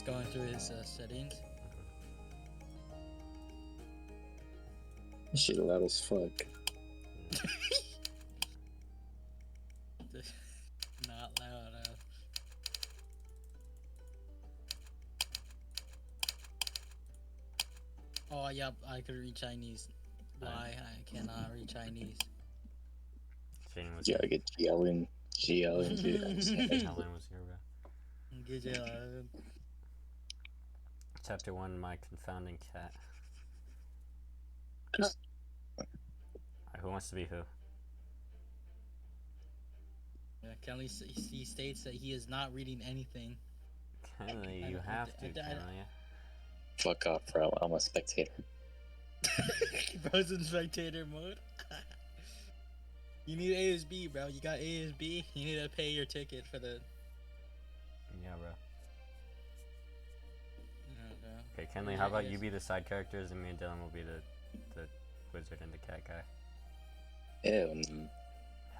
going through his settings. This shit loud as fuck. Not loud. Oh, yep, I could read Chinese. Why? I cannot read Chinese. Shane was Yeah, here. I get yelling, dude. I'm sorry. Helen was here, bro. Good job. Chapter 1, My Confounding Cat. Who wants to be who? Yeah, Kelly, he states that he is not reading anything. Kenley, you have to, Kenley. Fuck off, bro. I'm a spectator. Bro's in spectator mode. You need ASB, bro. You got ASB. You need to pay your ticket for the. Yeah, bro. Okay. Okay, Kenley, how about you be the side characters and me and Dylan will be the wizard and the cat guy? Ew.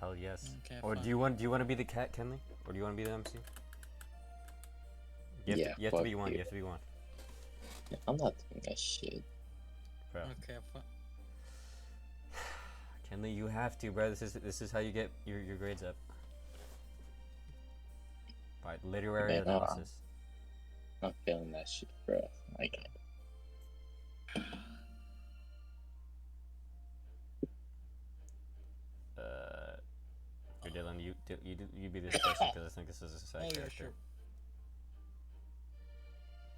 Hell yes. Okay, or fine. do you want to be the cat, Kenley? Or do you want to be the MC? You have to be one. You have to be one. I'm not doing that shit. Bro. Okay, fine. Kenley, you have to, bro. This is how you get your grades up. By literary analysis. I'm not feeling that shit, bro. I can't. Dylan, you be this person because I think this is a side character.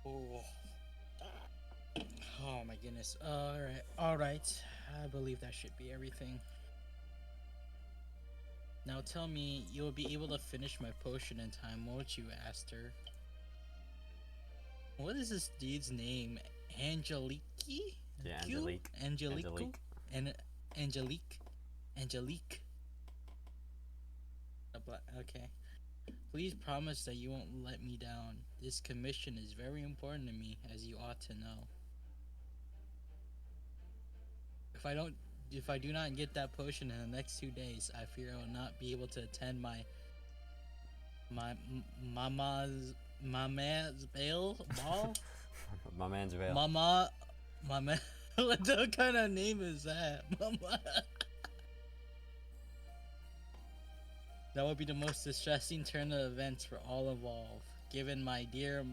Sure. Oh my goodness. All right. I believe that should be everything. Now tell me, you'll be able to finish my potion in time, won't you, Aster? What is this dude's name? Angelique? Yeah, Angelique. Angelique. And Angelique. Okay. Please promise that you won't let me down. This commission is very important to me, as you ought to know. If I do not get that potion in the next 2 days, I fear I will not be able to attend my man's ball. My man's veil. My man. What kind of name is that? Mama. That would be the most distressing turn of events for all involved, given my dear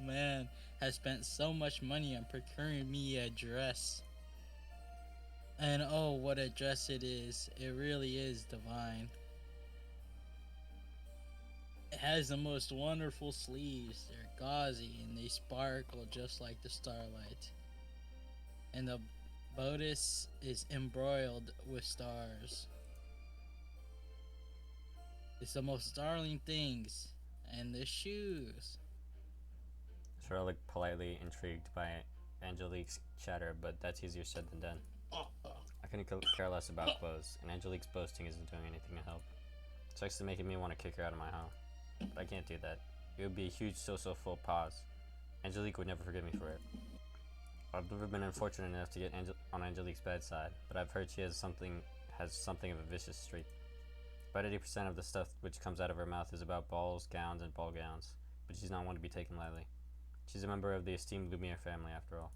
man has spent so much money on procuring me a dress. And oh, what a dress it is. It really is divine. It has the most wonderful sleeves. They're gauzy and they sparkle just like the starlight. And the bodice is embroidered with stars. It's the most darling things. And the shoes. Sure, I look politely intrigued by Angelique's chatter, but that's easier said than done. I couldn't care less about clothes, and Angelique's boasting isn't doing anything to help. It's actually making me want to kick her out of my home. But I can't do that. It would be a huge so-so full pause. Angelique would never forgive me for it. I've never been unfortunate enough to get on Angelique's bedside, but I've heard she has something of a vicious streak. About 80% of the stuff which comes out of her mouth is about balls, gowns, and ball gowns, but she's not one to be taken lightly. She's a member of the esteemed Lumiere family, after all.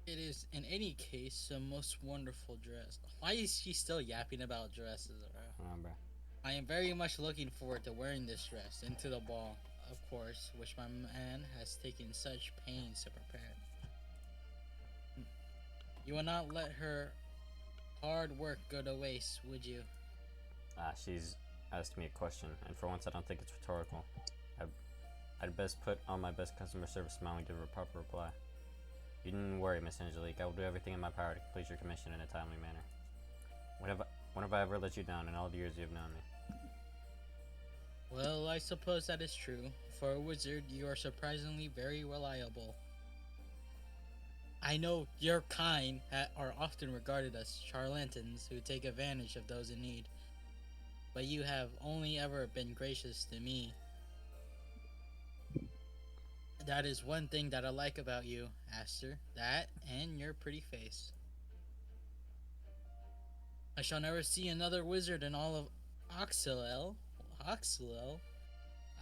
It is, in any case, a most wonderful dress. Why is she still yapping about dresses, bro? Bro. I am very much looking forward to wearing this dress into the ball, of course, which my man has taken such pains to prepare. You will not let her hard work go to waste, would you? She's asked me a question, and for once I don't think it's rhetorical. I'd best put on my best customer service smile and give her a proper reply. You needn't worry, Miss Angelique. I will do everything in my power to complete your commission in a timely manner. When have I ever let you down in all the years you have known me? Well, I suppose that is true. For a wizard, you are surprisingly very reliable. I know your kind are often regarded as charlatans who take advantage of those in need. But you have only ever been gracious to me. That is one thing that I like about you, Aster. That and your pretty face. I shall never see another wizard in all of Oxylel.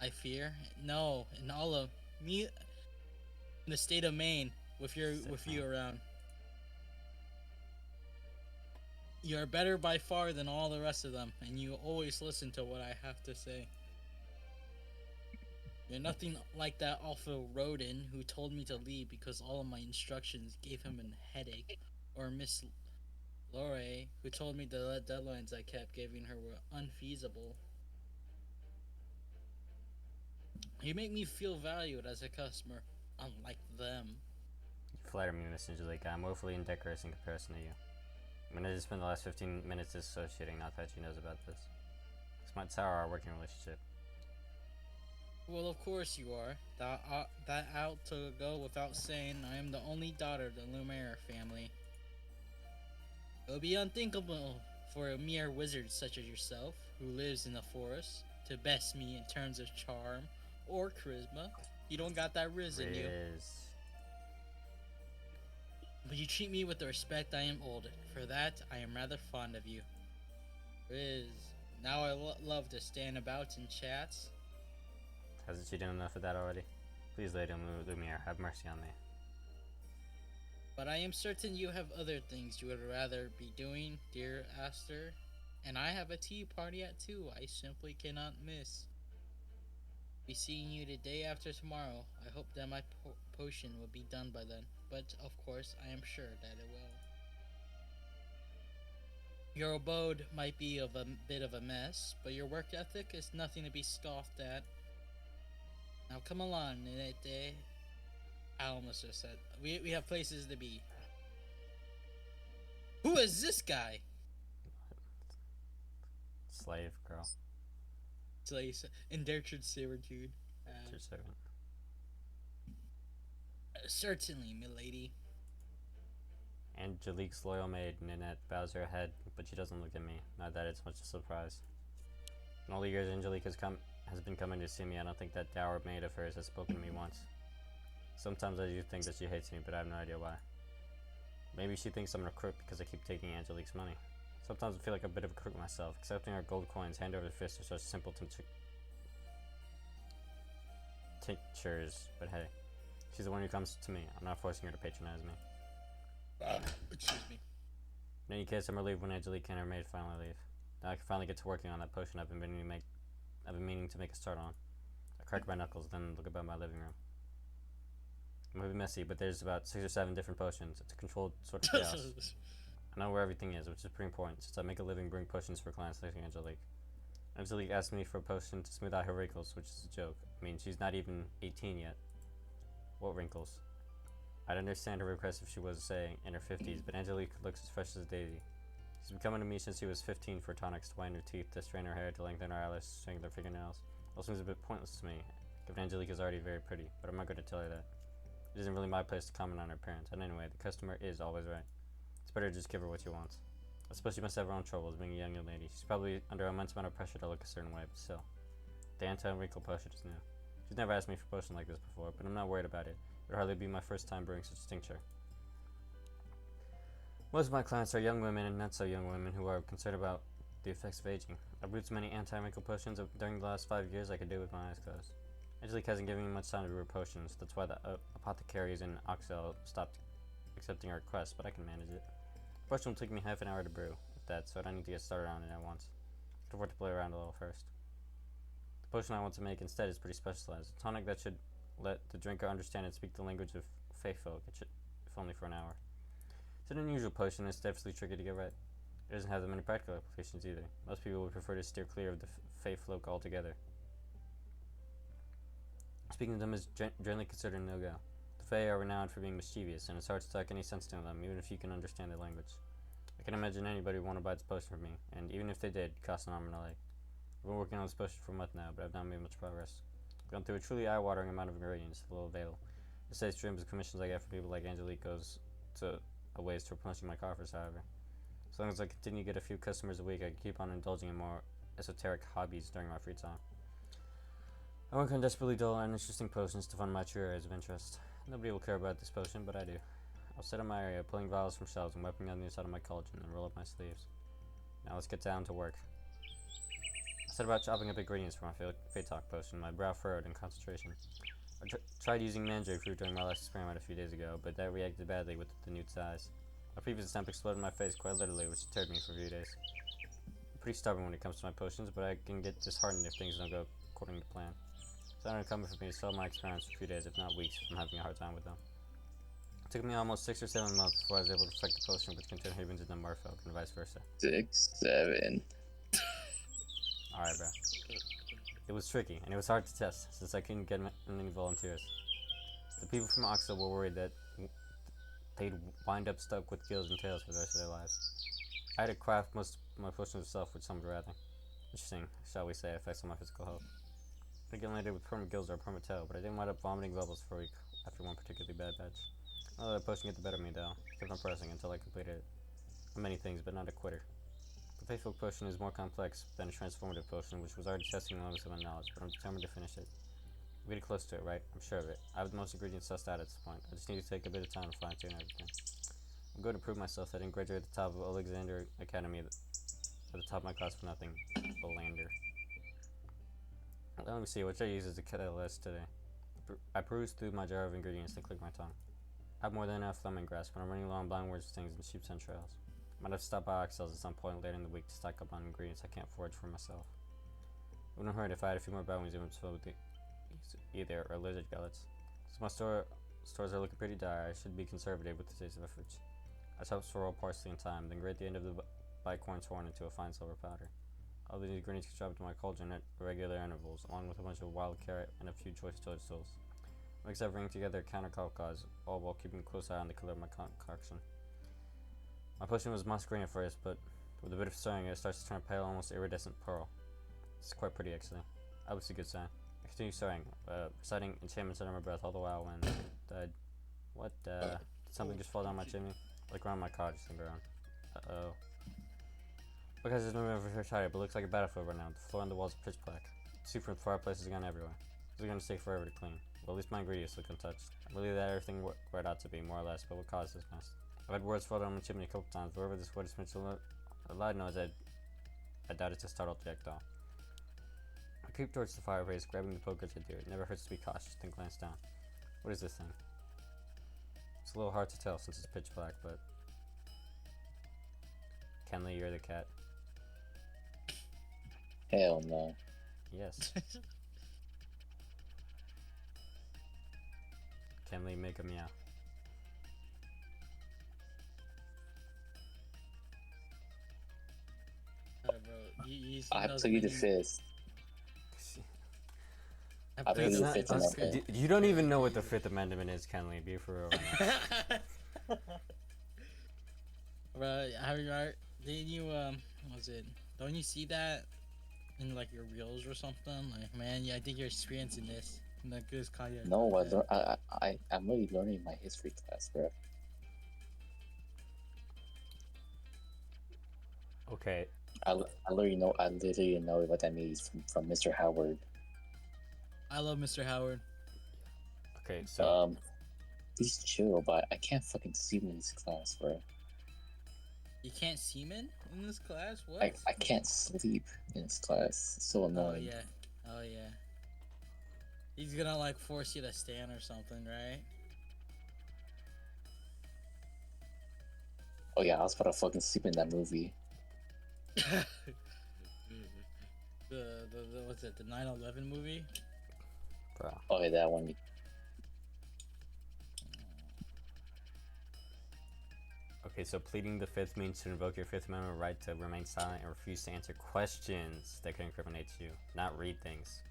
I fear. No, in all of me, in the state of Maine, with you around, you're better by far than all the rest of them, and you always listen to what I have to say. You're nothing like that awful Rodin who told me to leave because all of my instructions gave him a headache, or Miss Lorre who told me the deadlines I kept giving her were unfeasible. You make me feel valued as a customer, unlike them. You flatter me, Miss Angelica. I'm woefully indecorous in comparison to you. I'm gonna just spend the last 15 minutes dissociating, not that she knows about this. This might sour our working relationship. Well, of course you are. That out to go without saying. I am the only daughter of the Lumiere family. It would be unthinkable for a mere wizard such as yourself, who lives in the forest, to best me in terms of charm or charisma. You don't got that riz in you. But you treat me with the respect I am owed. For that, I am rather fond of you. Riz, now I love to stand about and chat. Hasn't she done enough of that already? Please, Lady Lumiere, have mercy on me. But I am certain you have other things you would rather be doing, dear Aster. And I have a tea party at 2 I simply cannot miss. Be seeing you the day after tomorrow. I hope that my potion will be done by then. But, of course, I am sure that it will. Your abode might be a bit of a mess, but your work ethic is nothing to be scoffed at. Now come along, Ninete. I almost just said, we have places to be. Who is this guy? Slave girl. Slave, indentured servitude. Your servant. Certainly, milady. Angelique's loyal maid, Ninette, bows her head, but she doesn't look at me. Not that it's much a surprise. In all the years Angelique has been coming to see me, I don't think that dour maid of hers has spoken to me once. Sometimes I do think that she hates me, but I have no idea why. Maybe she thinks I'm a crook because I keep taking Angelique's money. Sometimes I feel like a bit of a crook myself, accepting her gold coins hand over fist are such simpleton tinctures, but hey, she's the one who comes to me. I'm not forcing her to patronize me. Excuse me. In any case, I'm relieved when Angelique and her maid finally leave. Now I can finally get to working on that potion I've been meaning to make a start on. I crack my knuckles, then look about my living room. It might be messy, but there's about 6 or 7 different potions. It's a controlled sort of chaos. I know where everything is, which is pretty important, since I make a living brewing potions for clients like Angelique. Angelique asked me for a potion to smooth out her wrinkles, which is a joke. I mean, she's not even 18 yet. What wrinkles? I'd understand her request if she was, say, in her 50s, but Angelique looks as fresh as a daisy. She's been coming to me since she was 15 for tonics to whiten her teeth, to straighten her hair, to lengthen her eyelash, to strengthen her fingernails. It all seems a bit pointless to me, given Angelique is already very pretty, but I'm not going to tell her that. It isn't really my place to comment on her appearance, and anyway, the customer is always right. It's better to just give her what she wants. I suppose she must have her own troubles being a young lady. She's probably under immense amount of pressure to look a certain way, but still. The anti-wrinkle potion is new. She's never asked me for a potion like this before, but I'm not worried about it. It would hardly be my first time brewing such a tincture. Most of my clients are young women and not so young women who are concerned about the effects of aging. I've brewed so many anti-wrinkle potions during the last 5 years I could do with my eyes closed. Angelique hasn't given me much time to brew potions. That's why the apothecaries in Oxel stopped accepting our requests, but I can manage it. The potion will take me half an hour to brew, if that, so I don't need to get started on it at once. I can afford to play around a little first. The potion I want to make instead is pretty specialized. A tonic that should let the drinker understand and speak the language of Fae folk, if only for an hour. It's an unusual potion and it's definitely tricky to get right. It doesn't have that many practical applications either. Most people would prefer to steer clear of the Fae folk altogether. Speaking to them is generally considered a no-go. The Fae are renowned for being mischievous, and it's hard to talk any sense into them, even if you can understand their language. I can imagine anybody would want to buy this potion from me, and even if they did, it costs an arm and a leg. I've been working on this potion for a month now, but I've not made much progress. I've gone through a truly eye-watering amount of ingredients, a little avail. The steady streams of commissions I get from people like Angelique goes to a ways toward punching my coffers, however. As long as I continue to get a few customers a week, I can keep on indulging in more esoteric hobbies during my free time. I work on desperately dull and interesting potions to fund my true areas of interest. Nobody will care about this potion, but I do. I'll sit in my area, pulling vials from shelves and wiping down the inside of my cauldron, and roll up my sleeves. Now let's get down to work. set about chopping up ingredients for my Fate Talk potion. My brow furrowed in concentration. I tried using mandrake fruit during my last experiment a few days ago, but that reacted badly with the new size. My previous attempt exploded in my face quite literally, which deterred me for a few days. I'm pretty stubborn when it comes to my potions, but I can get disheartened if things don't go according to plan. It's not uncommon for me to fail my experiments for a few days, if not weeks, if I'm having a hard time with them. It took me almost 6 or 7 months before I was able to perfect the potion which contained Havens and Marfolk, and vice versa. 6, 7. Alright, bro. It was tricky, and it was hard to test, since I couldn't get any volunteers. The people from Oxel were worried that they'd wind up stuck with gills and tails for the rest of their lives. I had to craft most of my potions myself, which some would rather. Interesting, shall we say, affects on my physical health. I get landed with permanent gills or a permanent tail, but I didn't wind up vomiting bubbles for a week after one particularly bad batch. I'll let the potion get the better of me, though. I kept on pressing until I completed it. Many things, but not a quitter. The Faithful potion is more complex than a transformative potion, which was already testing the limits of my knowledge, but I'm determined to finish it. I'm getting close to it, right? I'm sure of it. I have the most ingredients sussed out at this point. I just need to take a bit of time to fine-tune everything. I'm going to prove myself that I didn't graduate at the top of Alexander Academy at the top of my class for nothing. Olander. Let me see, what should I use as a catalyst today? I perused through my jar of ingredients and clicked my tongue. I have more than enough lemongrass, but I'm running low on blind words, stings, and sheep's entrails. I might have to stop by Oxels at some point later in the week to stock up on ingredients I can't forage for myself. It wouldn't hurt if I had a few more bounties filled with either or lizard gullets. Since my stores are looking pretty dire, I should be conservative with the taste of my fruits. I chopped sorrel, parsley, and thyme, then grate the end of the bicorn's horn into a fine silver powder. All these ingredients can drop into my cauldron at regular intervals, along with a bunch of wild carrot and a few choice toadstools. Mix everything together counterclockwise, all while keeping a close eye on the color of my concoction. My potion was moss green at first, but with a bit of stirring, it starts to turn a pale, almost iridescent pearl. It's quite pretty, actually. That was a good sign. I continue stirring, reciting enchantments under my breath all the while when died. What, did something just fall down my chimney? Like around my cottage thing around. Uh-oh. Because it's moving over here tired, but it looks like a battlefield right now. The floor and the walls are pitch black. Soup from the fireplace is gone everywhere. This is gonna take forever to clean. Well, at least my ingredients look untouched. I believe that everything where it ought to be, more or less, but what caused this mess? I've had words fall down my chimney a couple times, but wherever this wood is meant to a loud noise, I doubt it's a startled jackdaw. I creep towards the fireplace, grabbing the poke as I do. It never hurts to be cautious, then glance down. What is this thing? It's a little hard to tell since it's pitch black, but... Kenley, you're the cat. Hell no. Yes. Kenley, make a meow. Bro, I plead the fifth. I plead It's the not, fifth amendment. you don't even know what the Fifth Amendment is, Kenley. Be for real right now. Bro, didn't you was it? Don't you see that in like your reels or something? Like, man, yeah, I think you're experiencing this. Like this kind of. No, I'm really learning my history class, bro. Okay. I literally know what that means from Mr. Howard. I love Mr. Howard. Okay, so He's chill, but I can't fucking see him in this class, bro. You can't semen in this class? What? I can't sleep in this class. It's so annoying. Oh yeah. He's gonna like force you to stand or something, right? Oh yeah, I was about to fucking sleep in that movie. the what's it? The 9/11 movie? bro. Oh yeah, that one. Okay, so pleading the fifth means to invoke your Fifth Amendment right to remain silent and refuse to answer questions that could incriminate you, not read things.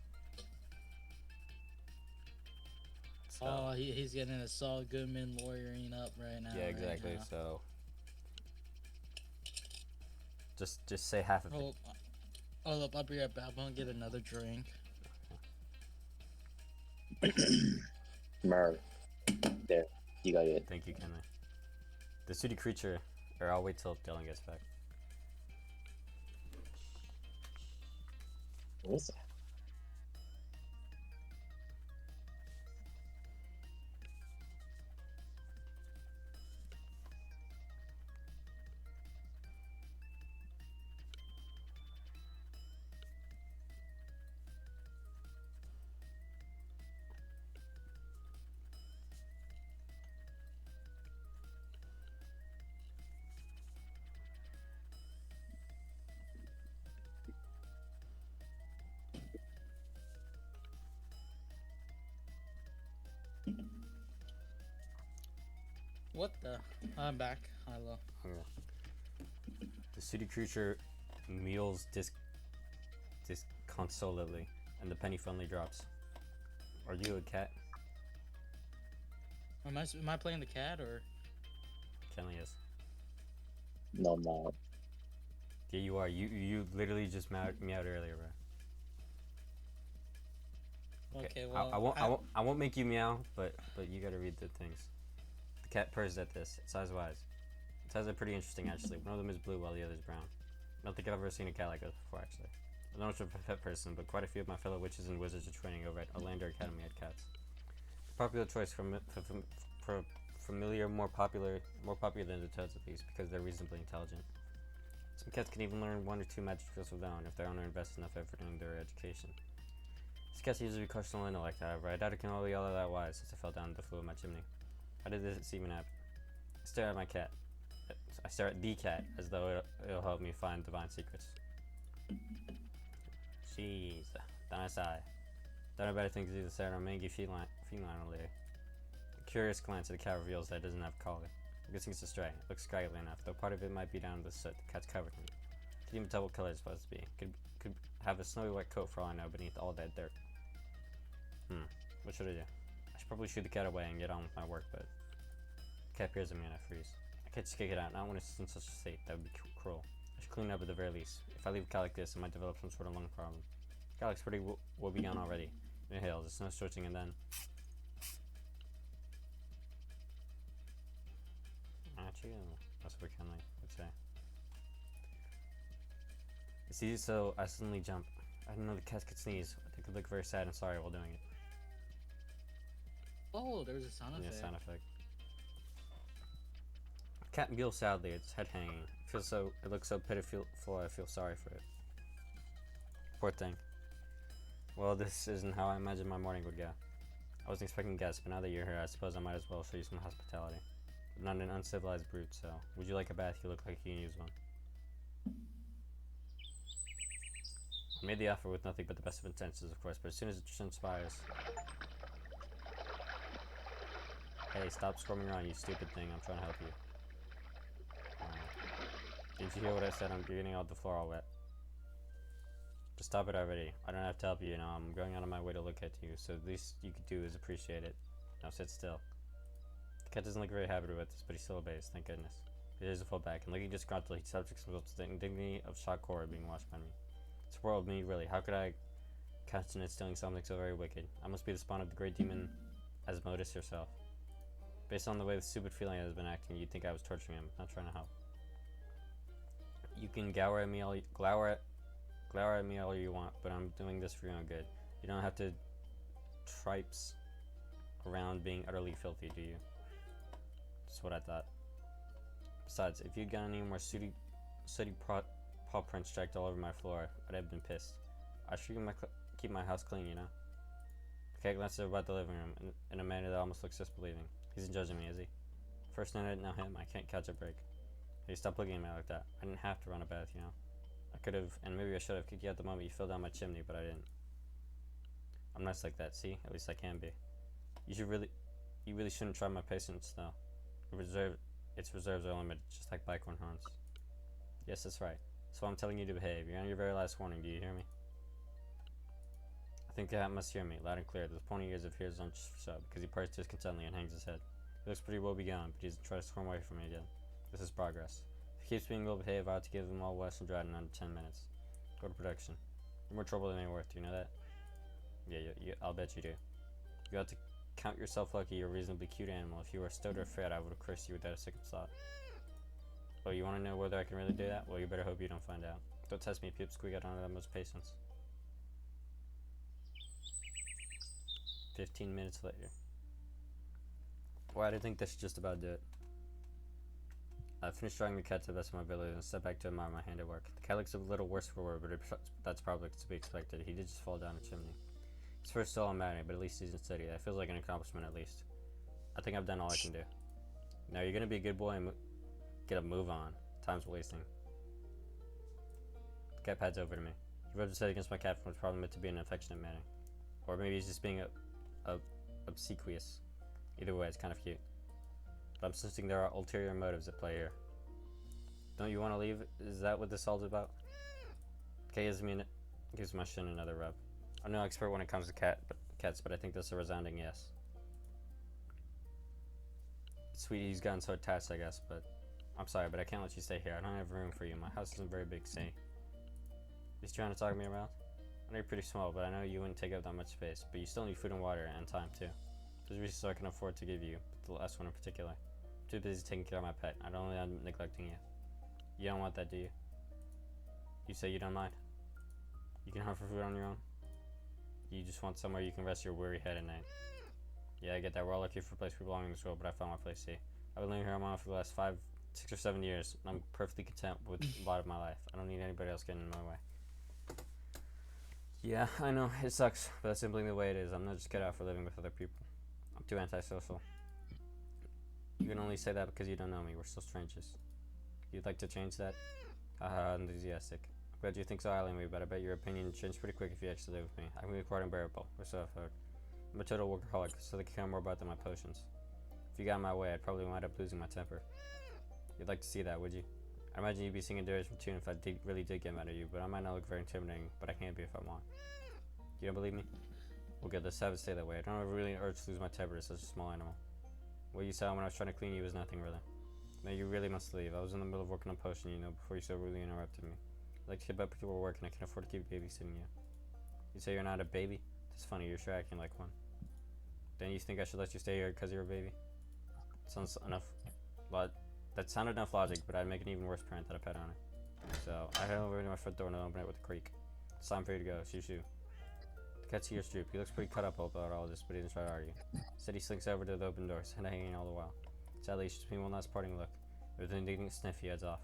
So, Oh, he's getting a Saul Goodman lawyering up right now. yeah, exactly. Right now. So just say half of it. Hold up, I'll be right back. I'm gonna get another drink. Merv. There, you got it. Thank you, Kenley. The sooty creature, or I'll wait till Dylan gets back. What is that? What the? I'm back. Hello. Okay. The sooty creature meals disconsolately, and the penny finally drops. Are you a cat? Am I playing the cat or? Kenley is. No more. Yeah, you are. You literally just meowed earlier, bro. Okay, I won't make you meow, but you gotta read the things. The cat purrs at this. It's size wise. Its eyes are pretty interesting actually. One of them is blue while the other's brown. I don't think I've ever seen a cat like this before actually. I'm not much of a pet person, but quite a few of my fellow witches and wizards are training over at Orlando Academy had cats. The popular choice for familiar, more popular than the toads at least, because they're reasonably intelligent. Some cats can even learn 1 or 2 magic skills of their own if their owner invests enough effort in their education. These cats usually crush the window like that, but I doubt it can all be all that wise since I fell down the flue of my chimney. How did this even happen? I stare at my cat. I stare at the cat as though it'll help me find divine secrets. Jeez, then I sigh. Don't know better things to do than stare at a mangy feline over there. A curious glance at the cat reveals that it doesn't have a collar. I'm guessing it's a stray. It looks scraggly enough, though part of it might be down to the soot the cat's covered in. Can't even tell what color it's supposed to be. Could have a snowy white coat for all I know beneath all that dirt. What should I do? I should probably shoo the cat away and get on with my work, but the cat peers at me and I freeze. I can't just kick it out, not when it's in such a state. That would be cruel. I should clean it up at the very least. If I leave a cat like this, it might develop some sort of lung problem. The cat looks pretty woebegone already. It inhales, it's no stretching, and then... Achoo. That's what Kenley would say. It's easy, so I suddenly jump. I didn't know the cat could sneeze. They could look very sad and sorry while doing it. Oh, there was a sound effect. Yeah, sound effect. The cat meals sadly, its head hanging. It looks so pitiful, I feel sorry for it. Poor thing. Well, this isn't how I imagined my morning would go. I wasn't expecting guests, but now that you're here, I suppose I might as well show you some hospitality. I'm not an uncivilized brute, so would you like a bath? You look like you can use one. I made the offer with nothing but the best of intentions, of course, but as soon as it transpires... Hey, stop squirming around, you stupid thing. I'm trying to help you. Didn't you hear what I said? You're getting all the floor all wet. Just stop it already. I don't have to help you, I'm going out of my way to look at you, so the least you could do is appreciate it. Now sit still. The cat doesn't look very happy with this, but he still obeys, thank goodness. He hears a full back, and looking disgruntled, he subjects himself to the indignity of shock horror being watched by me. Spoiled me, really. How could I countenance doing something so very wicked? I must be the spawn of the great demon Asmodeus herself. Based on the way the stupid feline has been acting, you'd think I was torturing him, not trying to help. You can glower at me all you want, but I'm doing this for your own good. You don't have to tripes around being utterly filthy, do you? That's what I thought. Besides, if you'd got any more sooty paw prints tracked all over my floor, I'd have been pissed. I should keep my house clean, you know? The cat glances about the living room in a manner that almost looks disbelieving. He's judging me, is he? First night, now him. I can't catch a break. Hey, stop looking at me like that. I didn't have to run a bath, you know? I could have, and maybe I should have kicked you out the moment you fell down my chimney, but I didn't. I'm nice like that, see? At least I can be. You really shouldn't try my patience, though. Its reserves are limited, just like bicorn horns. Yes, that's right. So I'm telling you to behave. You're on your very last warning, do you hear me? I think the cat must hear me, loud and clear. Those pointy ears of his aren't just so, because he purrs discontentedly and hangs his head. He looks pretty woebegone, but he doesn't try to squirm away from me again. This is progress. If he keeps being well behaved, I ought to give him all Western Dried in under 10 minutes. Go to production. You're more trouble than you're worth, do you know that? Yeah, I'll bet you do. You ought to count yourself lucky you're a reasonably cute animal. If you were stowed or fat, I would have cursed you without a second thought. Oh, you want to know whether I can really do that? Well, you better hope you don't find out. Don't test me, Pipsqueak. I don't have that much patience. 15 minutes later. Well, I think that should just about do it. I finished drawing the cat to the best of my ability and stepped back to admire my handiwork. The cat looks a little worse for wear, but that's probably to be expected. He did just fall down a chimney. His first still on Madden, but at least he's steady. That feels like an accomplishment at least. I think I've done all I can do. Now you're gonna be a good boy and get a move on. Time's wasting. The cat pads over to me. He rubs his head against my cat from what's probably meant to be an affectionate manner. Or maybe he's just being obsequious. Either way, it's kind of cute. but I'm sensing there are ulterior motives at play here. Don't you want to leave? Is that what this all's about? Kay gives my shin another rub. I'm no expert when it comes to cats, but I think that's a resounding yes. Sweetie, he's gotten so attached, I guess, but I'm sorry, but I can't let you stay here. I don't have room for you. My house isn't very big, see? He's trying to talk me around? I know you're pretty small, but I know you wouldn't take up that much space, but you still need food and water and time, too. There's reasons I can afford to give you, but the last one in particular. I'm too busy taking care of my pet. I don't really am neglecting you. You don't want that, do you? You say you don't mind? You can hunt for food on your own? You just want somewhere you can rest your weary head at night. Yeah, I get that. We're all looking for a place we belong in this world, but I found my place here. I've been living here on my own for the last 5, 6, or 7 years, and I'm perfectly content with a lot of my life. I don't need anybody else getting in my way. Yeah, I know, it sucks, but that's simply the way it is. I'm not just cut out for living with other people. I'm too antisocial. You can only say that because you don't know me. We're still strangers. You'd like to change that? Haha, enthusiastic. I'm glad you think so highly of me, but I bet your opinion would change pretty quick if you actually live with me. I can be quite unbearable, or so I've heard. I'm a total workaholic, so they care more about than my potions. If you got in my way, I'd probably wind up losing my temper. You'd like to see that, would you? I imagine you'd be singing Darius from tune if I really did get mad at you, but I might not look very intimidating, but I can be if I want. You don't believe me? Well good, let's have it stay that way. I don't have really an urge to lose my temper to such a small animal. What you saw when I was trying to clean you was nothing really. No, you really must leave. I was in the middle of working on a potion, you know, before you so rudely interrupted me. I'd like to keep up with your work and I can't afford to keep babysitting you. You say you're not a baby? That's funny, you're sure acting like one. Then you think I should let you stay here because you're a baby? Sounds enough. That sounded enough logic, but I'd make an even worse parent than a pet owner. So, I head over to my front door and open it with a creak. It's time for you to go. Shoo shoo. The cat's ears droop. He looks pretty cut up about all this, but he didn't try to argue. Instead, he slinks over to the open door, his head hanging all the while. Sadly, he shoots me one last parting look. With an indignant sniff, he heads off.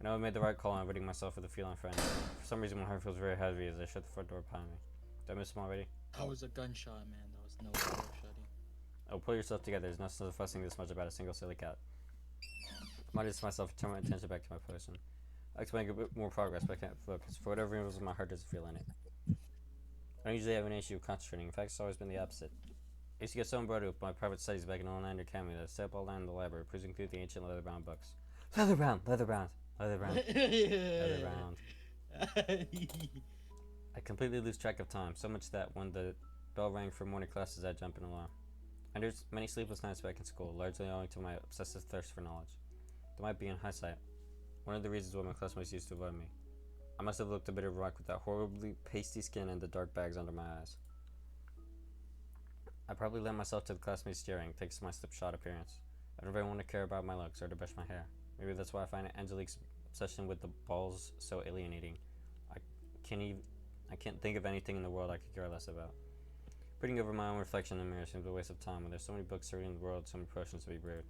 I know I made the right call on ridding myself of the feline friend. For some reason, my heart feels very heavy as I shut the front door behind me. Did I miss him already? That was a gunshot, man. That was no door shutting. Oh, pull yourself together. There's no sense of fussing this much about a single silly cat. I mutters to myself and turn my attention back to my potion. I like to make a bit more progress, but I can't focus. For whatever reason, my heart doesn't feel in it. I don't usually have an issue with concentrating. In fact, it's always been the opposite. I used to get so embroidered with my private studies back in Orlando Academy that I stayed up all night in the library, cruising through the ancient leather-bound books. Leather-bound! Leather-bound! Leather-bound! Leather-bound. I completely lose track of time, so much that when the bell rang for morning classes, I'd jump in alone. I had many sleepless nights back in school, largely owing to my obsessive thirst for knowledge. There might be, in hindsight, one of the reasons why my classmates used to avoid me. I must have looked a bit of a rock with that horribly pasty skin and the dark bags under my eyes. I probably lent myself to the classmates' jeering, thanks to my slipshod appearance. I don't really want to care about my looks or to brush my hair. Maybe that's why I find Angelique's obsession with the balls so alienating. I can't think of anything in the world I could care less about. Reading over my own reflection in the mirror seems a waste of time when there's so many books to read in the world, so many potions to be brewed.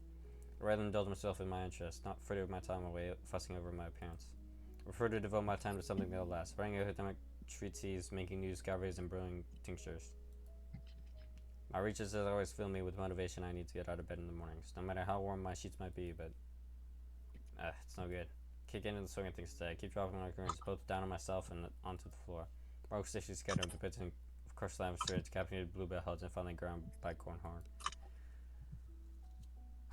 I'd rather indulge myself in my interests, not fritter my time away fussing over my appearance. I prefer to devote my time to something that'll last, writing academic treatises, making new discoveries, and brewing tinctures. My research has always filled me with motivation I need to get out of bed in the mornings, no matter how warm my sheets might be, but it's no good. Can't get into the swing of things today. I keep dropping my curtains both down on myself and onto the floor. My workstation scattered the pits and crushed lavender, caffeinated bluebell heads, and finally ground by cornhorn.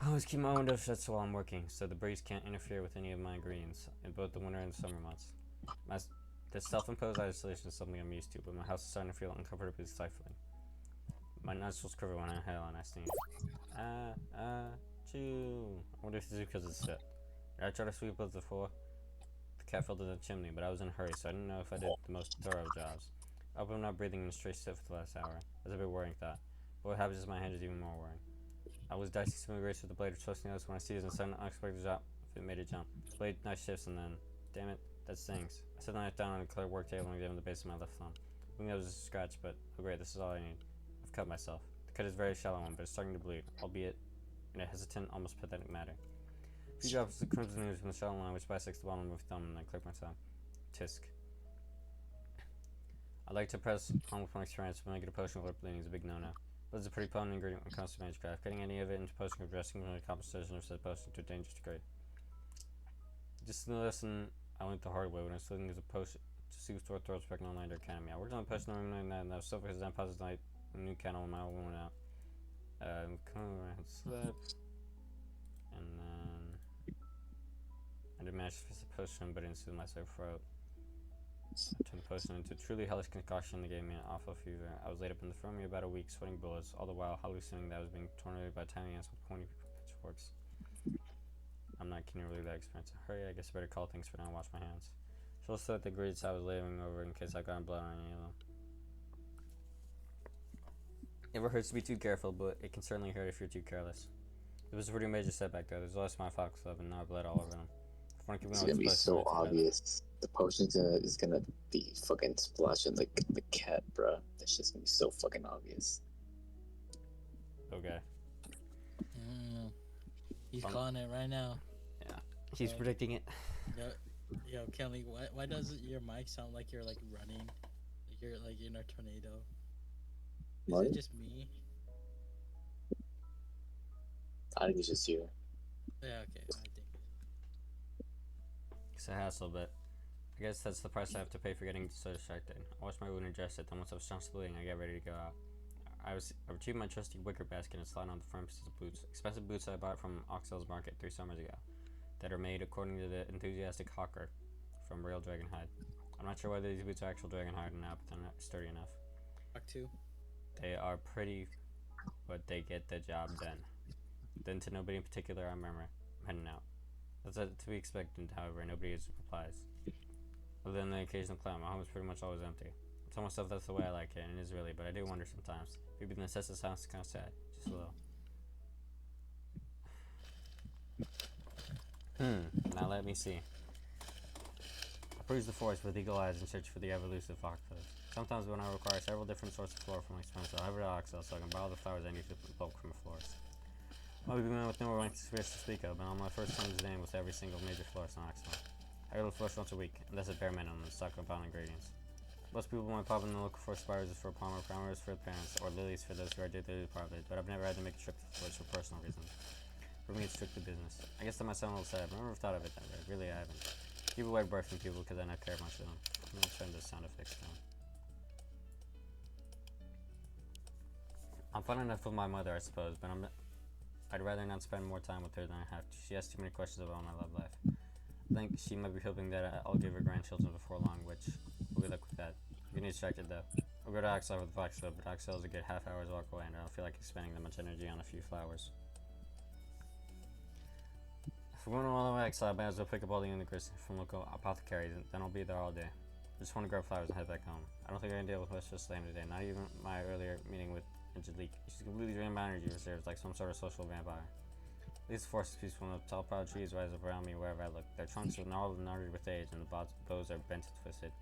I always keep my window shut while I'm working, so the breeze can't interfere with any of my ingredients in both the winter and summer months. This self-imposed isolation is something I'm used to, but my house is starting to feel uncomfortably stifling. My nostrils quiver when I inhale and I sneeze. Choo. I wonder if this is because it's shit. Did I try to sweep up the floor? The cat fell to the chimney, but I was in a hurry, so I didn't know if I did the most thorough jobs. I hope I'm not breathing in a straight sit for the last hour. That's a bit worrying thought. But what happens is my hand is even more worrying. I was dicing some grace with the blade of trusting us when I seized and sudden unexpected drop. If it made a jump. The blade knife shifts and then, damn it, that stings. I set the knife down on a clear work table and examined the base of my left thumb. I think that was just a scratch, but oh great, this is all I need. I've cut myself. The cut is a very shallow one, but it's starting to bleed, albeit in a hesitant, almost pathetic manner. A few drops of crimson ooze from the shallow line which bisects the bottom of my thumb, and I click my thumb. Tisk. I like to press on with my experience, but making a potion without bleeding is a big no-no. Blood is a pretty potent ingredient when it comes to magecraft. Getting any of it into potion or dressing will accomplish the of said potion to a dangerous degree. Just in the lesson I learned the hard way when I was studying as a potion to see sore throats back in Orlando Academy. I worked on a potion knowing that I was so focused on positive night, a new candle, and my old one out. coming around slip. And then I did manage to fix the potion, but instantly my sore throat. I turned the potion into a truly hellish concoction that gave me an awful fever. I was laid up in the infirmary about a week, sweating bullets, all the while hallucinating that I was being tormented by tiny ants with pointy pitchforks. I'm not keen to relieve that experience. Hurry, I guess I better call things for now and wash my hands. She also at the grease I was laying over in case I got blood on any of them. It never hurts to be too careful, but it can certainly hurt if you're too careless. It was a pretty major setback though. There's always my fox club and now blood all over them. It's gonna be so obvious. The potion's is gonna be fucking splashing the cat, bruh. That shit's gonna be so fucking obvious. Okay. He's calling it right now. Yeah. He's predicting it. Yo, Kelly, why doesn't your mic sound like you're like running? Like you're like in a tornado. What? Is it just me? I think it's just you. Yeah, okay, I think. It's a hassle, but I guess that's the price I have to pay for getting so distracted. I wash my wound and dress it, then once I was staunch bleeding, I get ready to go out. I retrieved my trusty wicker basket and slid on the firm pieces of boots. Expensive boots I bought from Oxell's Market 3 summers ago. That are made according to the enthusiastic hawker from real dragon hide. I'm not sure whether these boots are actual dragon hide or not, but they're not sturdy enough. Fuck two. They are pretty, but they get the job done. Then to nobody in particular, I'm heading out. That's to be expected, however, nobody replies. Other than the occasional clown, my home is pretty much always empty. I tell myself that's the way I like it, and it is really, but I do wonder sometimes. Maybe the necessity sounds kind of sad, just a little. Now let me see. I peruse the forest with eagle eyes in search for the ever-elusive foxglove. Sometimes when I require several different sorts of flora from my expensive, I head to Oxell so I can borrow the flowers I need to bulk from a florist. I'll be met with no romantic spirits to speak of, and on my first time today with every single major florist in Oxell. I go to the florist once a week, and that's a bare minimum to stock up on ingredients. Most people might pop in and look for spiders for Palmer, primers for the parents, or lilies for those who are deeply departed, but I've never had to make a trip to the florist for personal reasons. For me, it's strictly business. I guess that might sound a little sad, but I've never thought of it that way. Really, I haven't. People like birthing people because I don't care much of them. I'm gonna turn the sound effects down. I'm fun enough with my mother, I suppose, but I'd rather not spend more time with her than I have to. She asks too many questions about my love life. I think she might be hoping that I'll give her grandchildren before long, which we'll be luck with that. I'm getting distracted though. I'll go to Oxell with the fox club, but Oxell is a good half hour's walk away, and I don't feel like expending that much energy on a few flowers. If we're going all the way outside, I might as well pick up all the unicorns from local apothecaries, and then I'll be there all day. I just want to grab flowers and head back home. I don't think I can deal with much just slam today, not even my earlier meeting with Angelique. She's completely drained my energy reserves like some sort of social vampire. At least the forest is peaceful enough. Tall, proud trees rise up around me wherever I look. Their trunks are gnarled and gnarled with age, and the boughs are bent and twisted.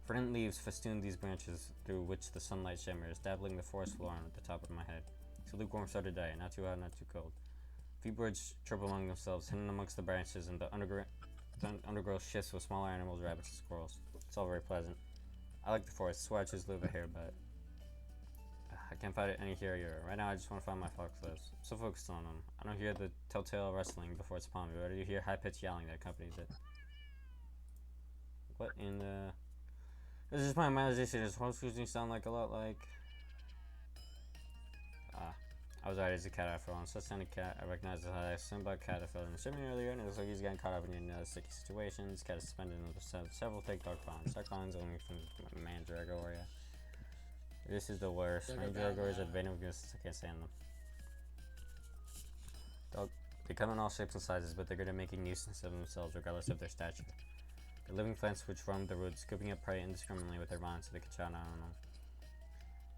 Verdant leaves festoon these branches through which the sunlight shimmers, dabbling the forest floor on the top of my head. It's a lukewarm sort of day, not too hot, not too cold. A few birds chirp among themselves, hidden amongst the branches, and the undergrowth shifts with smaller animals, rabbits, and squirrels. It's all very pleasant. I like the forest, that's why I choose to live here, but I can't find it any here either. Right now, I just want to find my foxgloves. I'm so focused on them. I don't hear the telltale rustling before it's upon me, but I do hear high-pitched yelling that accompanies it. What in the... This is my imagination. Does homeschooling sound like a lot like... I was right, it's a cat after all. And such a cat, I recognize the high Simba cat I felt in the streaming earlier, and it looks like he's getting caught up in another sticky situation. This cat is suspended in several thick dark bonds. Dark bonds only from Mandragoria. This is the worst. Mandragoras are venomous. I can't stand them. They come in all shapes and sizes, but they're good at making nuisance of themselves regardless of their stature. They're living plants which roam the woods, scooping up prey indiscriminately with their vines so they can chow down on them.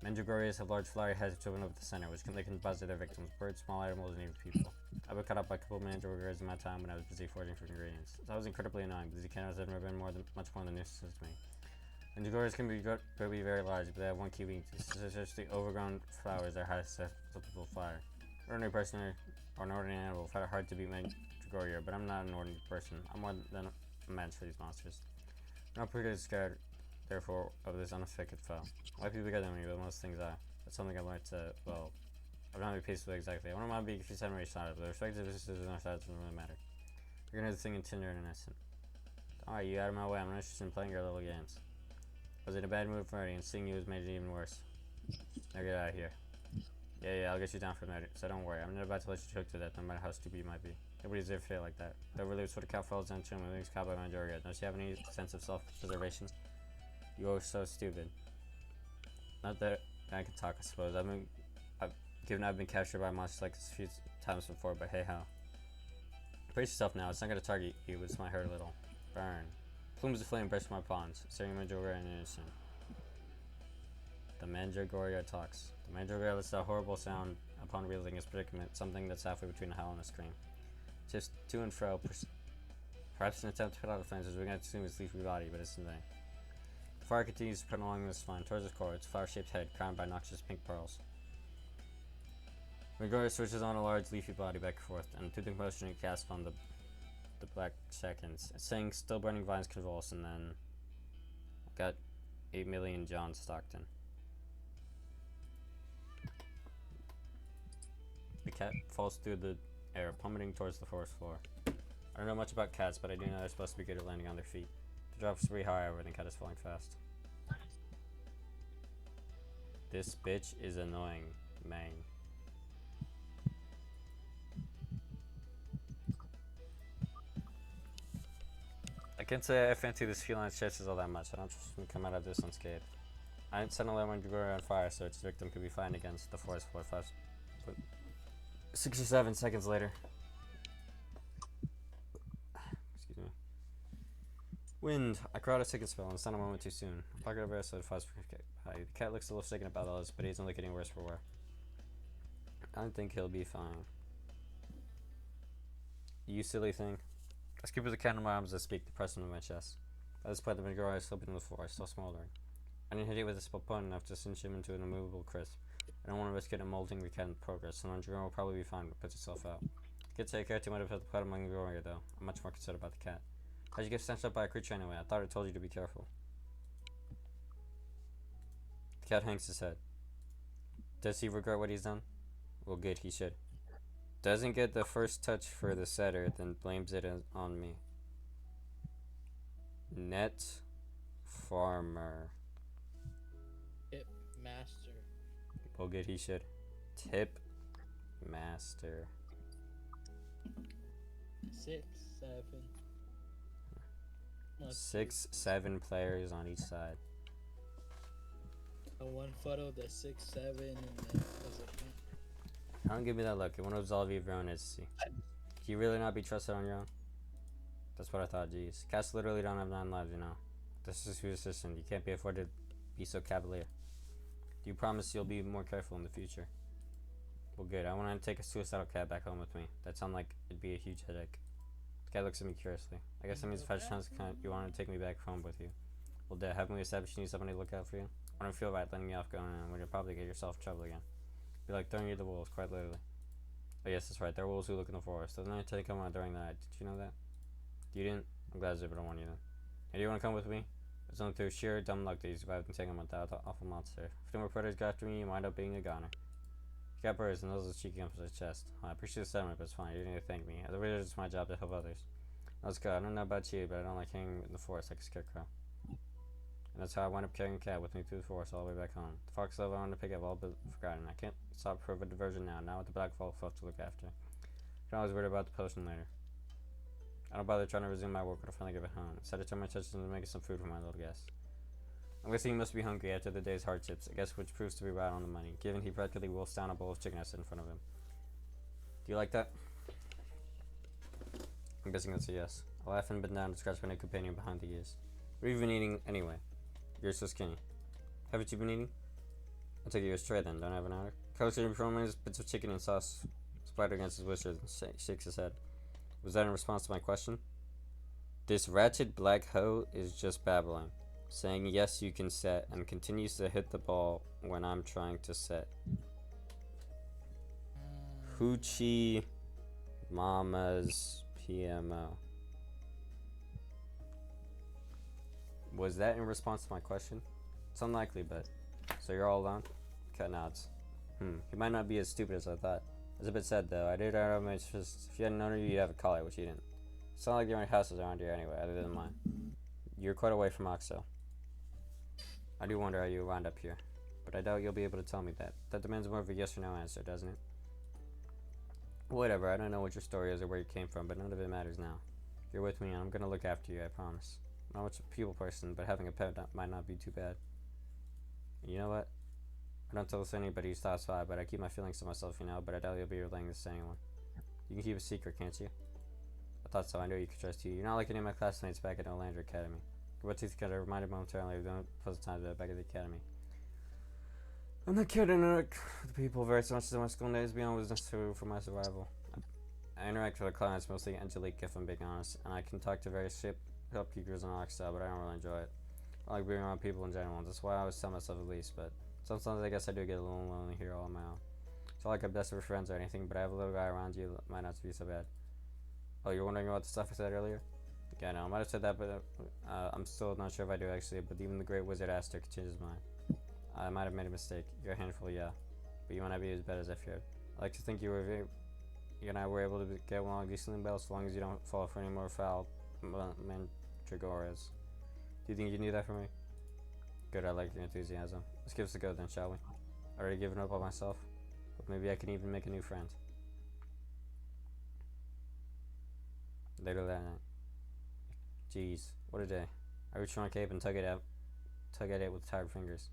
Mandragorias have large flowery heads which open up at the center, which they can buzz at their victims, birds, small animals, and even people. I've been caught up by a couple of Mandragorias in my time when I was busy foraging for ingredients. That was incredibly annoying because the cannons have never been much more than nuisances to me. Mandragorias can be very large, but they have one key weakness. It's the overgrown flowers that are highly susceptible to fire. An ordinary person or an ordinary animal will find it hard to beat Mandragoria, but I'm not an ordinary person. I'm more than a match for these monsters. I'm not pretty scared, therefore, of this unexpected foe. White people get them me, but most things are. That's something I've learned to, well, I've not been peaceful exactly. I wouldn't mind being if you said me shot, but the respective businesses on our side doesn't really matter. You're gonna do the thing in Tinder in an instant. Alright, you out of my way. I'm not interested in playing your little games. I was in a bad mood already, and seeing you has made it even worse. Now get out of here. Yeah, I'll get you down for a minute, so don't worry. I'm not about to let you choke to death, no matter how stupid you might be. Nobody's ever feel like that. Though really, sort of cow falls into him and leaves cowboy Manjorga. Don't you have any sense of self-preservation? You are so stupid. Not that I can talk, I suppose. Given I've been captured by monsters like this a few times before, but hey how. Brace yourself now, it's not gonna target you, but it might hurt a little. Burn. Plumes of flame burst from my pawns, searing Manjorga and innocent. The Mandragoria talks. The Mandragoria lets out a horrible sound upon realizing his predicament, something that's halfway between a howl and a scream. Just to and fro, perhaps in an attempt to put out the flames as we can consume his leafy body, but it's in vain. The fire continues to spread along this line towards its core, its flower-shaped head crowned by noxious pink pearls. Mandragoria switches on a large leafy body back and forth, and a toothing motion it casts on the black seconds. Saying still burning vines convulse, and then got 8 million John Stockton. The cat falls through the air, plummeting towards the forest floor. I don't know much about cats, but I do know they're supposed to be good at landing on their feet. The drop is pretty high, however, the cat is falling fast. This bitch is annoying, man. I can't say I fancy this feline's chances all that much. I don't trust him to come out of this unscathed. I didn't set a Mandragoria on fire, so its victim could be fine against the forest floor 67 seconds later. Excuse me. Wind. I crowd a second spell and it's not a moment too soon. Pocket of air solidifies for the cat looks a little shaken about all this, but he isn't looking any worse for wear. I don't think he'll be fine. You silly thing. I scoop with the cat in my arms as I speak, to press him to my chest. By this point, the Mandragoria is slipping to the floor, still smoldering. I didn't hit it with a spell point enough to cinch him into an immovable crisp. I don't want to risk it in molding the cat in progress, so Mandragoria will probably be fine if it puts itself out. The kid take care too might have hit the pot of Mandragoria, though. I'm much more concerned about the cat. How'd you get snatched up by a creature anyway? I thought I told you to be careful. The cat hangs his head. Does he regret what he's done? Well, good, he should. Doesn't get the first touch for the setter, then blames it on me. Net farmer. Tip master. Well, good, he should. Tip master. 6, 7. Let's 6, 7 players on each side. one photo, the 6, 7, and then was it? Don't give me that look. It won't absolve you of your own agency. Can you really not be trusted on your own? That's what I thought, jeez. Cats literally don't have 9 lives, you know. This is your system. You can't be afforded to be so cavalier. Do you promise you'll be more careful in the future? Well, good. I want to take a suicidal cat back home with me. That sounds like it'd be a huge headache. The cat looks at me curiously. I guess that means if I chance you want to take me back home with you. Well, Dad, haven't we established you need somebody to look out for you? I don't feel right letting you off going on when you'll probably get yourself in trouble again. Be like throwing you to the wolves, quite literally. Oh yes, that's right. There are wolves who look in the forest. Doesn't it take come on during the night? Did you know that? You didn't? I'm glad Zipper don't want you then. Hey, do you want to come with me? It's only through sheer dumb luck that you survived and taken on that awful monster. If no more predators got after me, you wind up being a goner. You got birds and those are cheeky up his chest. I appreciate the sentiment, but it's fine. You didn't need to thank me. As a reader, it's my job to help others. Let's go. I don't know about you, but I don't like hanging in the forest like a scarecrow. And that's how I wound up carrying a cat with me through the forest all the way back home. The fox love I wanted to pick up all but forgotten. I can't stop for a diversion now, not with the black wolf to look after. I can always worry about the potion later. I don't bother trying to resume my work when I finally get back home. Instead, I turn my attention to making some food for my little guest. I'm guessing he must be hungry after the day's hardships, I guess which proves to be right on the money, given he practically wolfs down a bowl of chicken I sit in front of him. Do you like that? I'm guessing that's a yes. I laugh and bend down to scratch my new companion behind the ears. What have you been eating anyway? You're so skinny. Haven't you been eating? I'll take you straight then, don't I have an hour? Carlos remains bits of chicken and sauce splattered against his whiskers and shakes his head. Was that in response to my question? This ratchet black hoe is just babbling, saying yes you can set and continues to hit the ball when I'm trying to set. Hoochie Mama's PMO. Was that in response to my question? It's unlikely, but... So you're all alone? Cat nods. He might not be as stupid as I thought. It's a bit sad, though. I did out of my just... If you hadn't known her, you'd have a collie, which you didn't. It's not like there aren't houses around here anyway, other than mine. You're quite away from Oxo. I do wonder how you wound up here. but I doubt you'll be able to tell me that. That demands more of a yes or no answer, doesn't it? Whatever, I don't know what your story is or where you came from, but none of it matters now. You're with me, and I'm gonna look after you, I promise. Not much of a people person, but having a pet might not be too bad. And you know what? I don't tell this to anybody who stops by, but I keep my feelings to myself, you know, but I doubt you'll be relaying this to anyone. You can keep a secret, can't you? I thought so, I knew you could trust you. You're not like any of my classmates back at Olander Academy. What teeth could I reminded momentarily of the pleasant times back at the academy. I'm not kidding the people very much as my school days beyond was necessary for my survival. I interact with the clients, mostly Angelique, if I'm being honest, and I can talk to various shopkeepers and all that stuff, but I don't really enjoy it. I like being around people in general, that's why I always tell myself at least, but sometimes I guess I do get a little lonely here all on my own. It's not like I'm best of friends or anything, but I have a little guy around you that might not be so bad. Oh, you're wondering about the stuff I said earlier? Yeah, no, I might have said that, but I'm still not sure if I do actually, but even the great wizard Aster could change his mind. I might have made a mistake. You're a handful, yeah, but you might not be as bad as I feared. I like to think you and I were able to get along decently well, so long as you don't fall for any more foul mandragoras. Do you think you knew that from me? Good, I like your enthusiasm. Let's give this a go then, shall we? Already given up on myself? But maybe I can even make a new friend. Later that night. Jeez, what a day. I reached my cape and tug at it with tired fingers.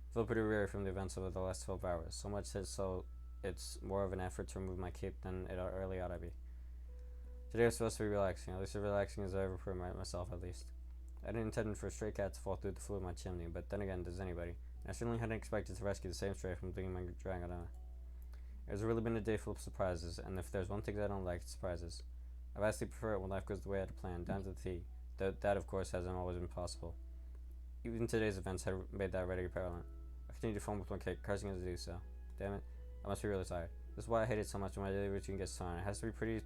I feel pretty weary from the events of the last 12 hours, so much so it's more of an effort to remove my cape than it really ought to be. Today was supposed to be relaxing, at least as relaxing as I ever put myself at least. I didn't intend for a stray cat to fall through the flue of my chimney, but then again, does anybody? And I certainly hadn't expected to rescue the same stray from digging my dragon. It has really been a day full of surprises, and if there's one thing that I don't like, it's surprises. I vastly prefer it when life goes the way I had planned, down to the T. That of course, hasn't always been possible. Even today's events had made that ready apparent. I continued to phone with my cake, cursing as to do so. Damn it, I must be really tired. This is why I hate it so much when my daily routine gets torn. It has to be pretty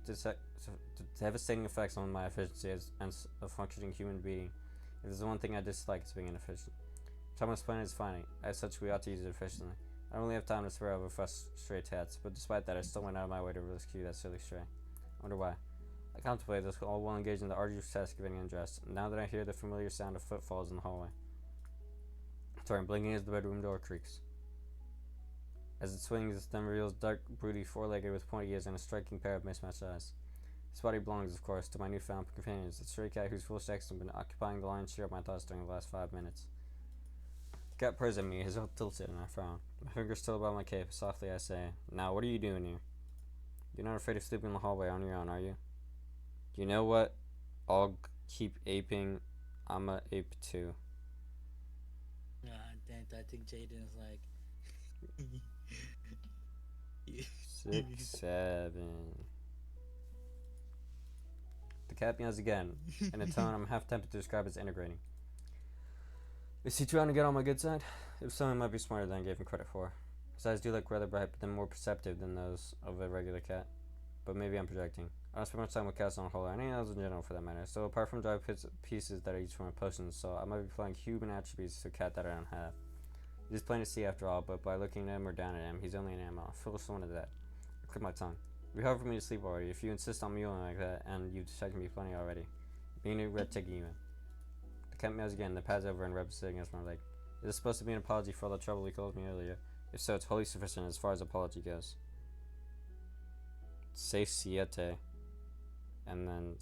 devastating effects on my efficiency as a functioning human being. If there's one thing I dislike, it's being inefficient. Thomas' plan is fine. As such, we ought to use it efficiently. I don't really have time to swear over frustrated tats, but despite that, I still went out of my way to rescue that silly stray. I wonder why. I contemplated this all while engaged in the arduous task of getting undressed, and now that I hear the familiar sound of footfalls in the hallway. Sorry, blinking as the bedroom door creaks. As it swings, it then reveals dark, broody, four-legged with pointy ears and a striking pair of mismatched eyes. This body belongs, of course, to my newfound companions, the stray cat whose foolish acts have been occupying the lion's share of my thoughts during the last 5 minutes. The cat purrs at me, his head tilted, and I frown. My fingers still about my cape. Softly I say, "Now, what are you doing here? You're not afraid of sleeping in the hallway on your own, are you? You know what? I'll keep aping. I'm a ape too." I think Jaden is like... 6, 7. The cat meows again, in a tone I'm half tempted to describe as integrating. Is he trying to get on my good side? If so, he might be smarter than I gave him credit for. His eyes do look rather bright, but then more perceptive than those of a regular cat. But maybe I'm projecting. I don't spend much time with cats on the whole, and any animals in general for that matter. So apart from dry pieces that I use for my potions, so I might be applying human attributes to a cat that I don't have. He's plain to see after all, but by looking at him or down at him, he's only an animal. I feel someone of that. I click my tongue. It'd be hard for me to sleep already. If you insist on mewing like that, and you've distracted me plenty already. Being a red taking you in. The cat meows again, then pads over and rubs it against my leg. Is this supposed to be an apology for all the trouble he caused me earlier? If so, it's wholly sufficient as far as apology goes. Say siete. And then...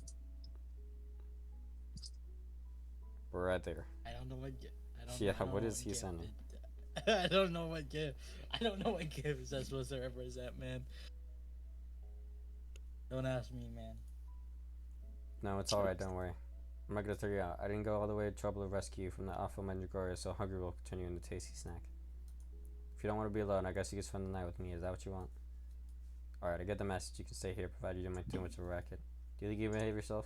we're right there. I don't know what... What is he sending? I don't know what gift. I don't know what gift is that supposed to represent, man. Don't ask me, man. No, it's alright, don't worry. I'm not gonna throw you out. I didn't go all the way to trouble to rescue you from the awful Mandragora, so hunger will turn you into a tasty snack. If you don't want to be alone, I guess you can spend the night with me. Is that what you want? Alright, I get the message. You can stay here, provided you don't make too much of a racket. Do you think you can behave yourself?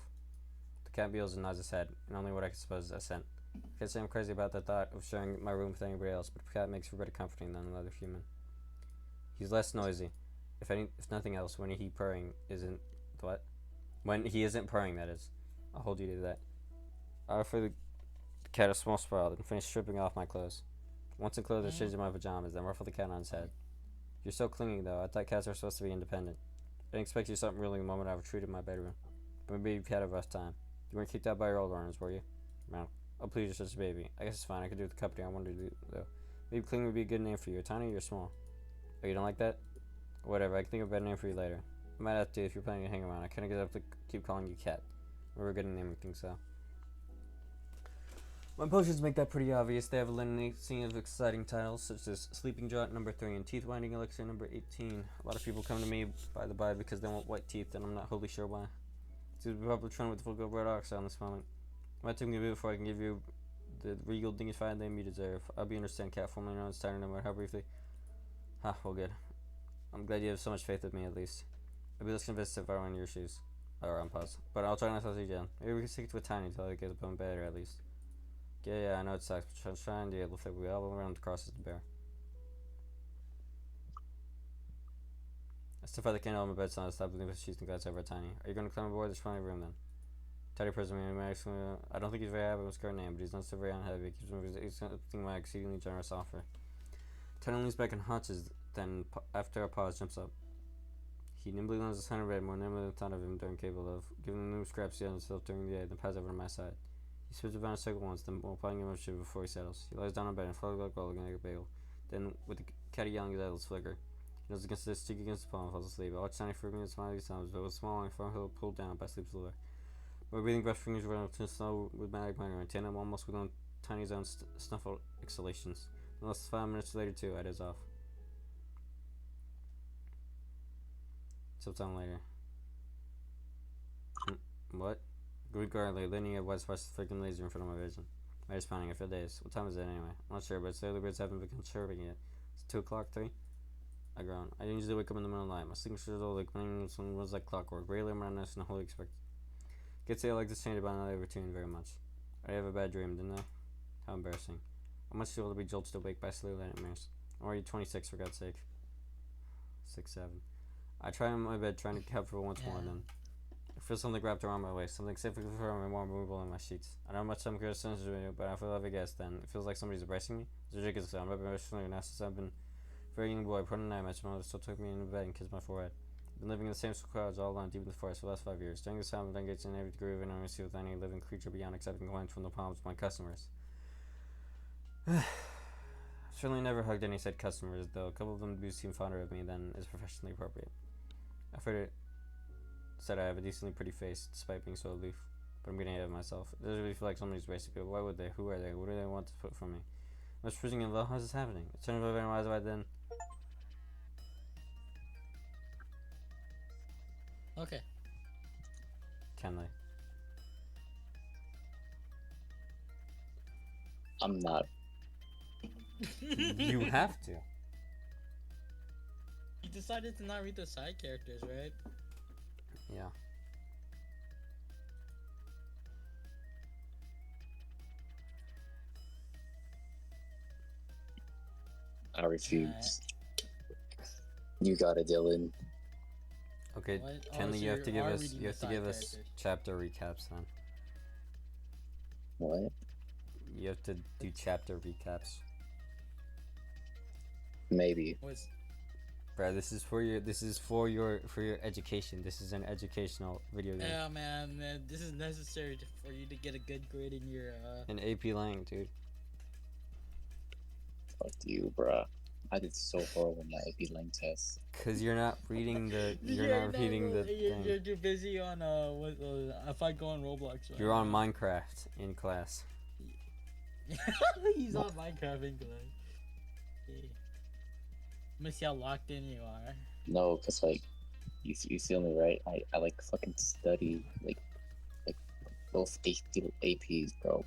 The cat beals and nods his head, and only what I can suppose is assent. I can't say I'm crazy about the thought of sharing my room with anybody else, but a cat makes for better comforting than another human. He's less noisy. If nothing else, when he purring isn't... what? When he isn't purring, that is. I'll hold you to that. I offer the cat a small sprawl, and finish stripping off my clothes. Once enclosed, I change in my pajamas, then ruffle the cat on his head. You're so clingy, though. I thought cats were supposed to be independent. I didn't expect you something really the moment I retreated in my bedroom. But maybe you've had a rough time. You weren't kicked out by your old owners, were you? No. Oh, please, you're such a baby. I guess it's fine. I could do with the company I wanted to do, though. Maybe Kling would be a good name for you. Tiny or small? Oh, you don't like that? Whatever, I can think of a better name for you later. I might have to if you're planning to hang around. I kinda have to keep calling you Cat. We're good at naming things, so. My potions make that pretty obvious. They have a listing of exciting titles such as Sleeping Draught number 3 and Teeth Whitening Elixir number 18. A lot of people come to me by the by because they want white teeth, and I'm not wholly sure why. It seems to be a popular trend with full gold red oxide on this moment. It might take me a bit before I can give you the regal dignified name you deserve. I'll be understand, Cat, formerly known as Tyler, no matter how briefly. Well, good. I'm glad you have so much faith with me, at least. I'd be less convinced if I were in your shoes. Or on pause. But I'll try not to let you down. Maybe we can stick to a tiny until I get a bone better, at least. Yeah, I know it sucks, but I'm trying to look like we all around the crosses the bear. I still find the candle on my bedside and stop looking at the sheets and glads over at Tiny. Are you going to climb aboard? There's plenty of room then. Tiny prison me. I don't think he's very happy with his current name, but he's not so very unhappy. He keeps accepting my exceedingly generous offer. Tiny leans back and hunches, then after a pause jumps up. He nimbly lands his hand in bed, more nimbly than thought of him during capable of, giving the new scraps he had himself during the day, then pads over to my side. He spins around a circle once, then applying a motion before he settles. He lies down on bed and falls like looking like a bagel. Then, with the catty yelling his eyelids flicker, he knows against this cheek against the palm and falls asleep. I watch Tiny frequently and smile these times, but with a small long forehead pulled down by sleep's lure. My breathing breath fingers run up to slow with magic minor, and Tana almost within Tiny's own snuffled exhalations. Unless 5 minutes later, too, I doze off. Sometime later. What? Regardless, leaning at white spots the freaking laser in front of my vision. My head's pounding. I feel dazed. What time is it anyway? I'm not sure, but the early birds haven't begun chirping yet. It's 2 o'clock, 3? I groan. I usually wake up in the middle of the night. My sleep schedule like when runs like clockwork. Rarely monotonous and wholly expected. Gets say I like this change, but I never tune very much. I have a bad dream, didn't I? How embarrassing. I'm much too old to be jolted awake by sleep nightmares. I'm already 26 for God's sake. 6, 7. I try in my bed trying to help for once more then. I feel something wrapped around my waist, something specifically for my more movable in my sheets. I don't know much I'm good at sensory, but I feel like I guess then. It feels like somebody's embracing me. It's ridiculous. I'm not emotionally now since I've been a very young boy. Put on a night match, my mother still took me into bed and kissed my forehead. I've been living in the same clouds all alone deep in the forest for the last 5 years. During this time, I've engaged in every degree of intimacy with any living creature beyond accepting complaints from the palms of my customers. Certainly never hugged any said customers, though a couple of them do seem fonder of me than is professionally appropriate. I've heard it said I have a decently pretty face, despite being so aloof. But I'm getting ahead of myself. It doesn't really feel like somebody's racing people. Why would they? Who are they? What do they want to put from me? I'm just freezing in love. How's this happening? It turned out eyes wide then. Okay. Kenley. I'm not. You have to. You decided to not read the side characters, right? Yeah. I refuse. You got it, Dylan. Okay, What? Kenley, so you have to give are us reading you the have to side give us characters. chapter recaps then. What? You have to do chapter recaps. Maybe. Was Bro, this is for your education. This is an educational video game. yeah, man, this is necessary for you to get a good grade in your An AP Lang, dude. Fuck you, bruh. I did so horrible in my AP Lang test. Cause you're not reading the thing. You're too busy on if I go on Roblox. Right You're on now. Minecraft in class. He's on Minecraft in class. Yeah. Let me see how locked in you are. No, cause like, you feel me, right? I like fucking study like both APs, bro.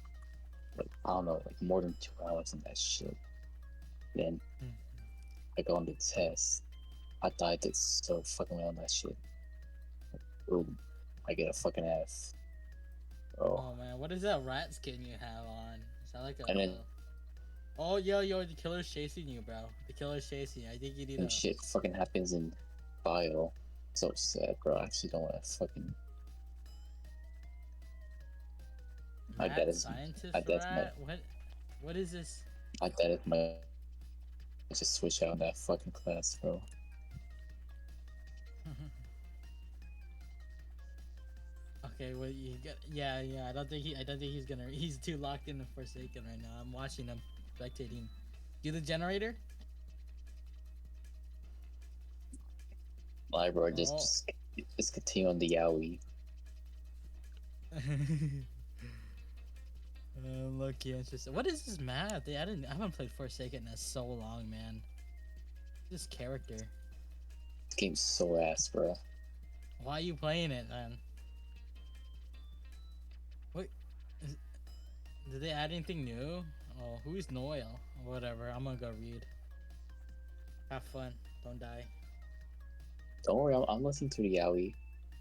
Like I don't know, like more than 2 hours in that shit. Then I go on the test. I thought I did so fucking well on that shit. Boom, I get a fucking F. Bro. Oh man, what is that rat skin you have on? Is that like a? And then- Oh yo, the killer's chasing you, bro. The killer's chasing you. I think you need And shit fucking happens in bio. So sad, bro. I actually don't want to fucking. I mad bet it's- scientist I bet it's rat. What is this? I bet if my. I just switch out that fucking class, bro. Okay, well you got yeah. I don't think he's gonna. He's too locked in the Forsaken right now. I'm watching him, spectating. You the generator? Alright, bro, Oh. just continue on the yaoi. Lucky interesting. What is this map? I haven't played Forsaken in so long, man. This character. This game's so ass, bro. Why are you playing it, man? Wait, did they add anything new? Oh, who's Noel? Whatever, I'm gonna go read. Have fun. Don't die. Don't worry, I'm listening to the yaoi.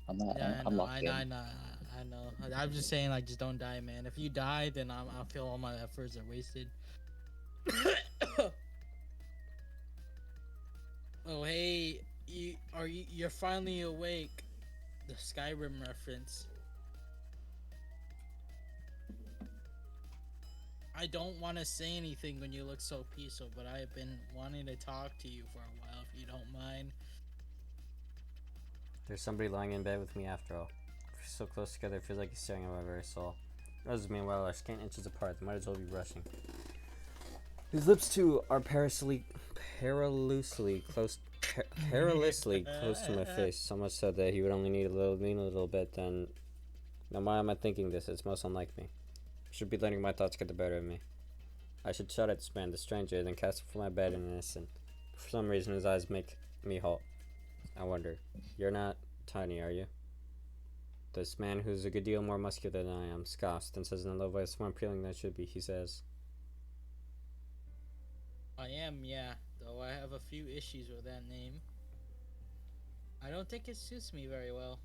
I'm not. Yeah, I'm I locked in. know. I'm just saying, like, just don't die, man. If you die, then I feel all my efforts are wasted. Oh, hey, you're finally awake. The Skyrim reference. I don't want to say anything when you look so peaceful, but I've been wanting to talk to you for a while, if you don't mind. There's somebody lying in bed with me after all. We're so close together, it feels like he's staring at my very soul. Roses, meanwhile, are scant inches apart. They might as well be rushing. His lips, too, are perilously close to my face. So much so that he would only need a little bit, then... Now, why am I thinking this? It's most unlike me. I should be letting my thoughts get the better of me. I should shout at this man, the stranger, then cast him from my bed in an instant. For some reason, his eyes make me halt. I wonder, you're not Tiny, are you? This man, who's a good deal more muscular than I am, scoffs, then says in a low voice, more appealing than it should be. He says, I am, yeah, though I have a few issues with that name. I don't think it suits me very well.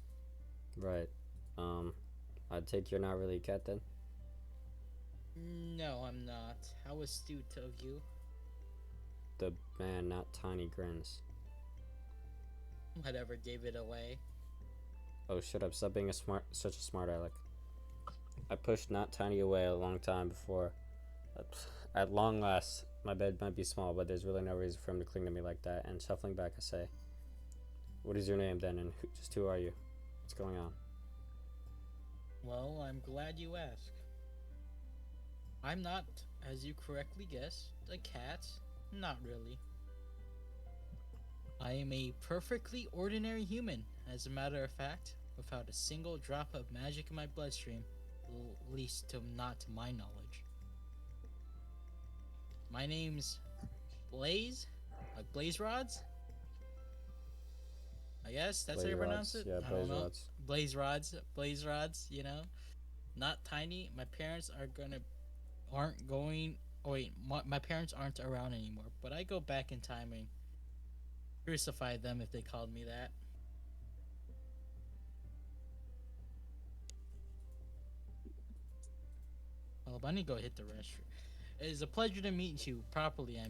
right, I'd take you're not really a cat then? No, I'm not. How astute of you. The man, not Tiny, grins. Whatever gave it away. Oh, shut up, stop being such a smart aleck. I pushed not Tiny away a long time before. At long last, my bed might be small, but there's really no reason for him to cling to me like that, and shuffling back I say, what is your name then, and who are you? What's going on? Well, I'm glad you asked. I'm not, as you correctly guessed, a cat. Not really. I am a perfectly ordinary human, as a matter of fact, without a single drop of magic in my bloodstream, at least not to my knowledge. My name's Blaze, like Blaze Rods? I guess that's how you pronounce it? Yeah, I Blaze don't know. Rods. Blaze Rods, you know? Not Tiny. My parents aren't going, oh wait, my parents aren't around anymore, but I go back in time and crucify them if they called me that. Well, I need to go hit the restroom. It is a pleasure to meet you properly,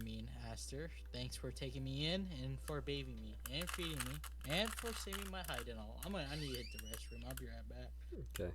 Aster. Thanks for taking me in and for bathing me and feeding me and for saving my hide and all. I need to hit the restroom. I'll be right back. Okay.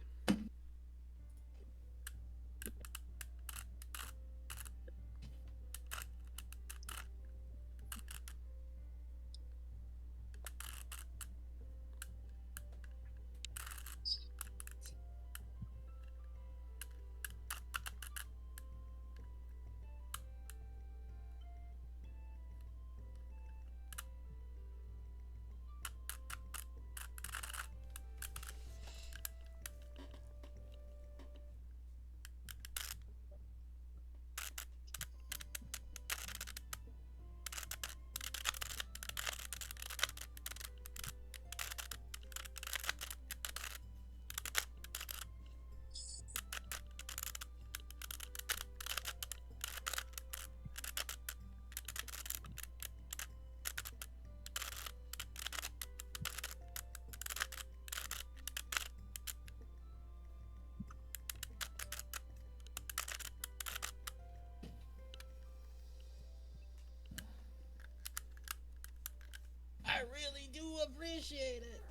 I really do appreciate it.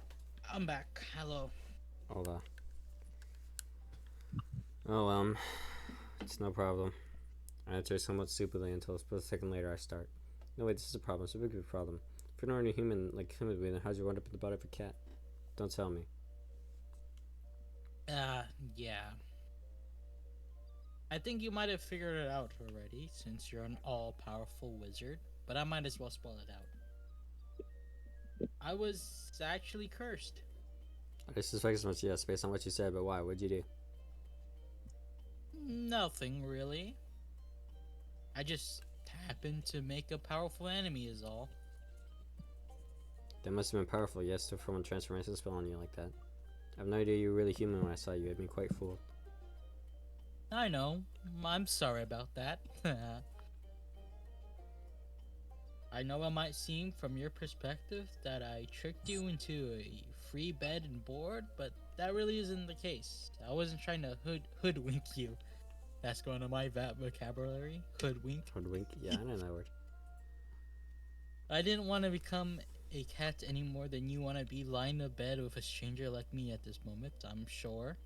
I'm back. Hello. Hold on. Oh, it's no problem. I answer somewhat stupidly until a split second later I start. No, wait, this is a problem. It's a big problem. If you're not a human like him, then how'd you wind up in the body of a cat? Don't tell me. Yeah. I think you might have figured it out already, since you're an all-powerful wizard. But I might as well spell it out. I was actually cursed. I suspect as much, yes, based on what you said, but why? What'd you do? Nothing really. I just happened to make a powerful enemy is all. That must have been powerful, yes, to perform a transformation spell on you like that. I have no idea you were really human when I saw you. It had me quite fooled. I know. I'm sorry about that. I know it might seem from your perspective that I tricked you into a free bed and board, but that really isn't the case. I wasn't trying to hoodwink you. That's going to my vocabulary. Hoodwink. Hoodwink? Yeah, I know that word. I didn't want to become a cat any more than you want to be lying in bed with a stranger like me at this moment, I'm sure.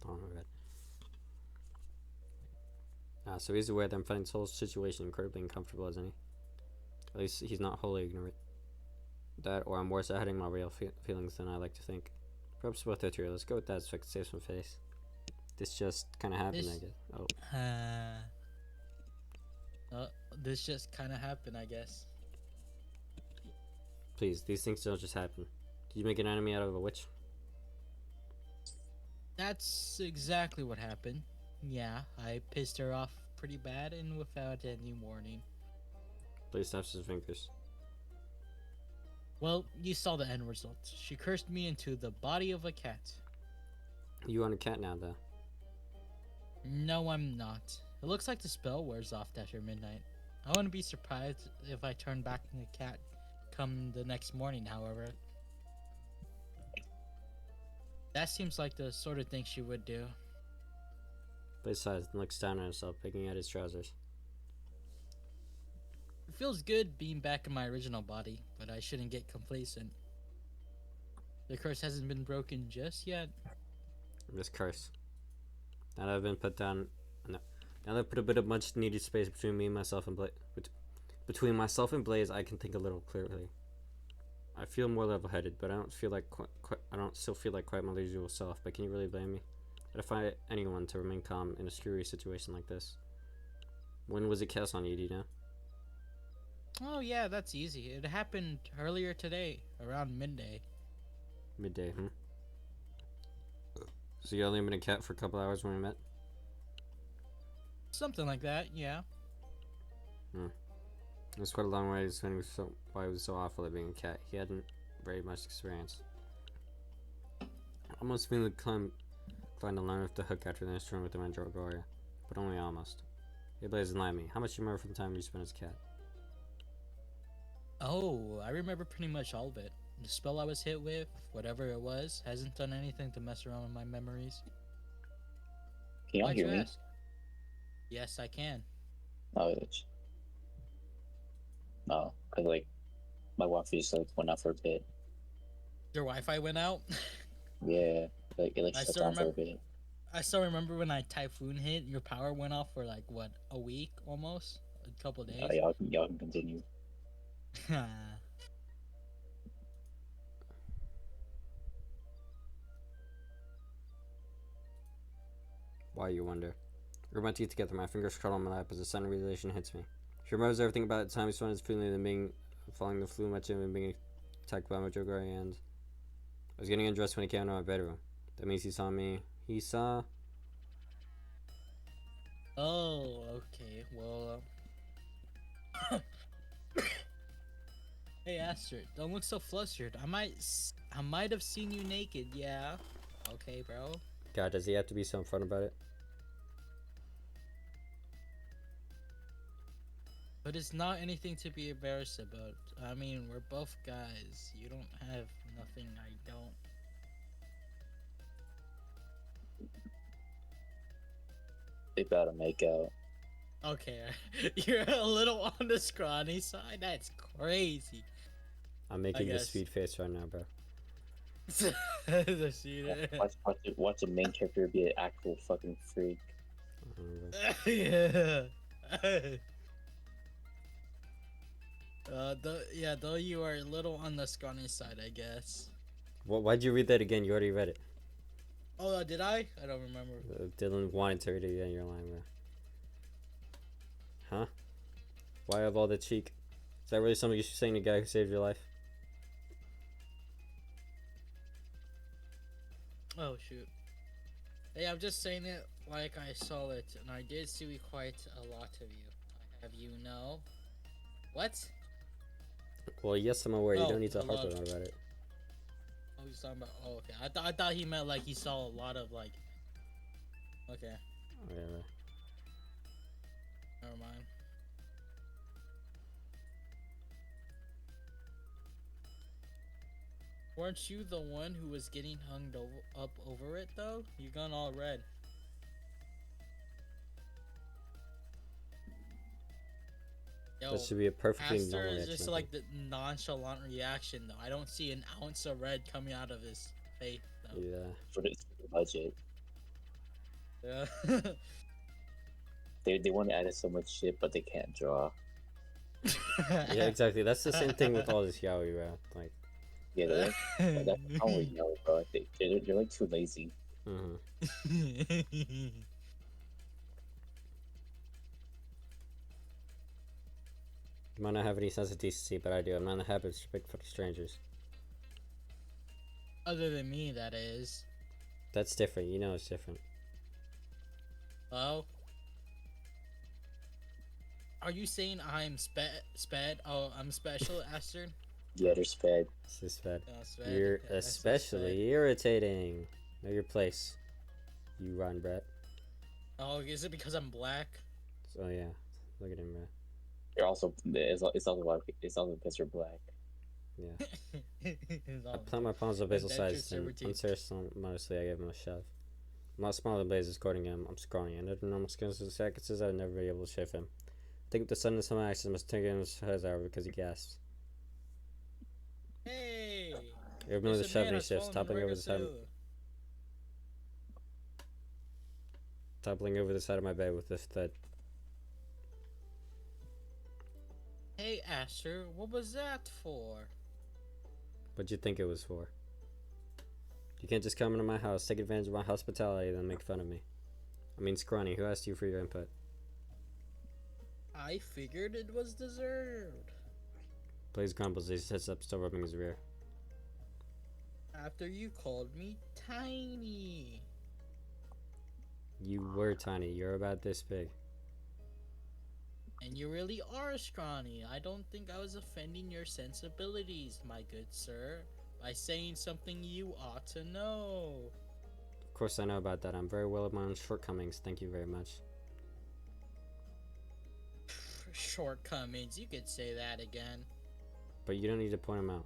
Oh my god. So he's aware that I'm finding this whole situation incredibly uncomfortable, isn't he? At least he's not wholly ignorant. That, or I'm worse at hiding my real feelings than I like to think. Perhaps both are true. Let's go with that so I can save some face. This just kind of happened, I guess. This just kind of happened, I guess. Please, these things don't just happen. Did you make an enemy out of a witch? That's exactly what happened. Yeah, I pissed her off pretty bad and without any warning. Please snaps his fingers. Well, you saw the end result. She cursed me into the body of a cat. You want a cat now, though? No, I'm not. It looks like the spell wears off after midnight. I wouldn't be surprised if I turn back into a cat come the next morning, however. That seems like the sort of thing she would do. Blaze sighs and looks down at himself, picking at his trousers. It feels good being back in my original body, but I shouldn't get complacent. The curse hasn't been broken just yet. This curse. Now that I've been put down, now that I've put a bit of much needed space between me and myself and between myself and Blaze, I can think a little clearly. I feel more level-headed, but I don't feel like I don't still feel like quite my usual self. But can you really blame me? I'd defy anyone to remain calm in a screwy situation like this. When was it cast on you, do you know? Oh yeah, that's easy. It happened earlier today, around midday. Midday, So you only been a cat for a couple hours when we met? Something like that, yeah. It was quite a long way to explain why he was so awful at being a cat. He hadn't very much experience. I almost feel inclined to learn with the hook after the instrument with the Mandragoria, but only almost. Hey Blaze, enlighten me. How much do you remember from the time you spent as a cat? Oh, I remember pretty much all of it. The spell I was hit with, whatever it was, hasn't done anything to mess around with my memories. Can y'all Why'd hear you me? ask? Yes, I can. Oh, no, cause like my Wi-Fi just like went out for a bit. Your Wi-Fi went out? Yeah, like it like I shut still down for a remember. bit. I still remember when I typhoon hit, your power went off for like what, a week almost, a couple days. Y'all can continue. Why, you wonder? I grip my teeth together, my fingers curl on my lap as a sudden realization hits me. She remembers everything about the time he spent his feeling and being falling the flu much and being attacked by Majogari, and I was getting undressed when he came into my bedroom. That means he saw me. He saw. Oh, okay. Well, hey Aster, don't look so flustered. I might have seen you naked. Yeah. Okay, bro. God, does he have to be so upfront about it? But it's not anything to be embarrassed about. I mean, we're both guys. You don't have nothing I don't. They gotta make out. Okay, you're a little on the scrawny side. That's crazy. I'm making a guess. sweet face right now, bro. The shooter. Watch the main character be an actual fucking freak. Yeah. Though you are a little on the scrawny side, I guess. Why'd you read that again? You already read it. Oh, did I? I don't remember. Dylan wanted to read it, and you're lying, bro. Huh? Why have all the cheek? Is that really something you should say to a guy who saved your life? Oh shoot. Hey, I'm just saying it like I saw it, and I did see quite a lot of you. I have you know. What? Well, yes, I'm aware. You Oh, don't need to a harp lot. on about it. Oh, he's talking about. Oh, okay. I thought he meant like he saw a lot of like. Okay, Whatever. never mind. Weren't you the one who was getting up over it though? You gone all red. Yo, That should be a perfectly Aster normal is reaction. just I like think. the nonchalant reaction though. I don't see an ounce of red coming out of his face though. Yeah. For the budget. Yeah. They want to add so much shit, but they can't draw. Yeah, exactly. That's the same thing with all this yaoi, bro. Like, Yeah, that's how we know, bro. They're like too lazy. You might not have any sense of decency, but I do. I'm not in the habit of speaking for strangers. Other than me, that is. That's different. You know it's different. Oh. Are you saying I'm sped? Oh, I'm special, Aster? Yeah, they're sped. This is bad. Oh, sped. You're Yeah, I said especially irritating. Know your place. You rotten brat. sped. Oh, is it because I'm black? Oh yeah. Look at him, bro. They're also it's also because you're black. Yeah. It's I all- plant my palms on Basil's Indentured sides, and servitude. unceremoniously I gave him a shove. I'm not smaller than Blaze escorting him, I'm scrawny. Under the normal circumstances, I'd never be able to shave him. I think the sudden some actions must take his head out because he gasps. Hey! Even with the there's a shove man he has shifts, fallen toppling in over the side, Regasilla. toppling over the side of my bed with this thud. Hey, Aster, what was that for? What'd you think it was for? You can't just come into my house, take advantage of my hospitality, then make fun of me. I mean, scrawny, who asked you for your input? I figured it was deserved. Blaze grumbles as he sits up, still rubbing his rear. After you called me tiny. You were tiny, you're about this big. And you really are scrawny. I don't think I was offending your sensibilities, my good sir, by saying something you ought to know. Of course I know about that, I'm very well of my own shortcomings, thank you very much. Shortcomings, you could say that again. But you don't need to point them out.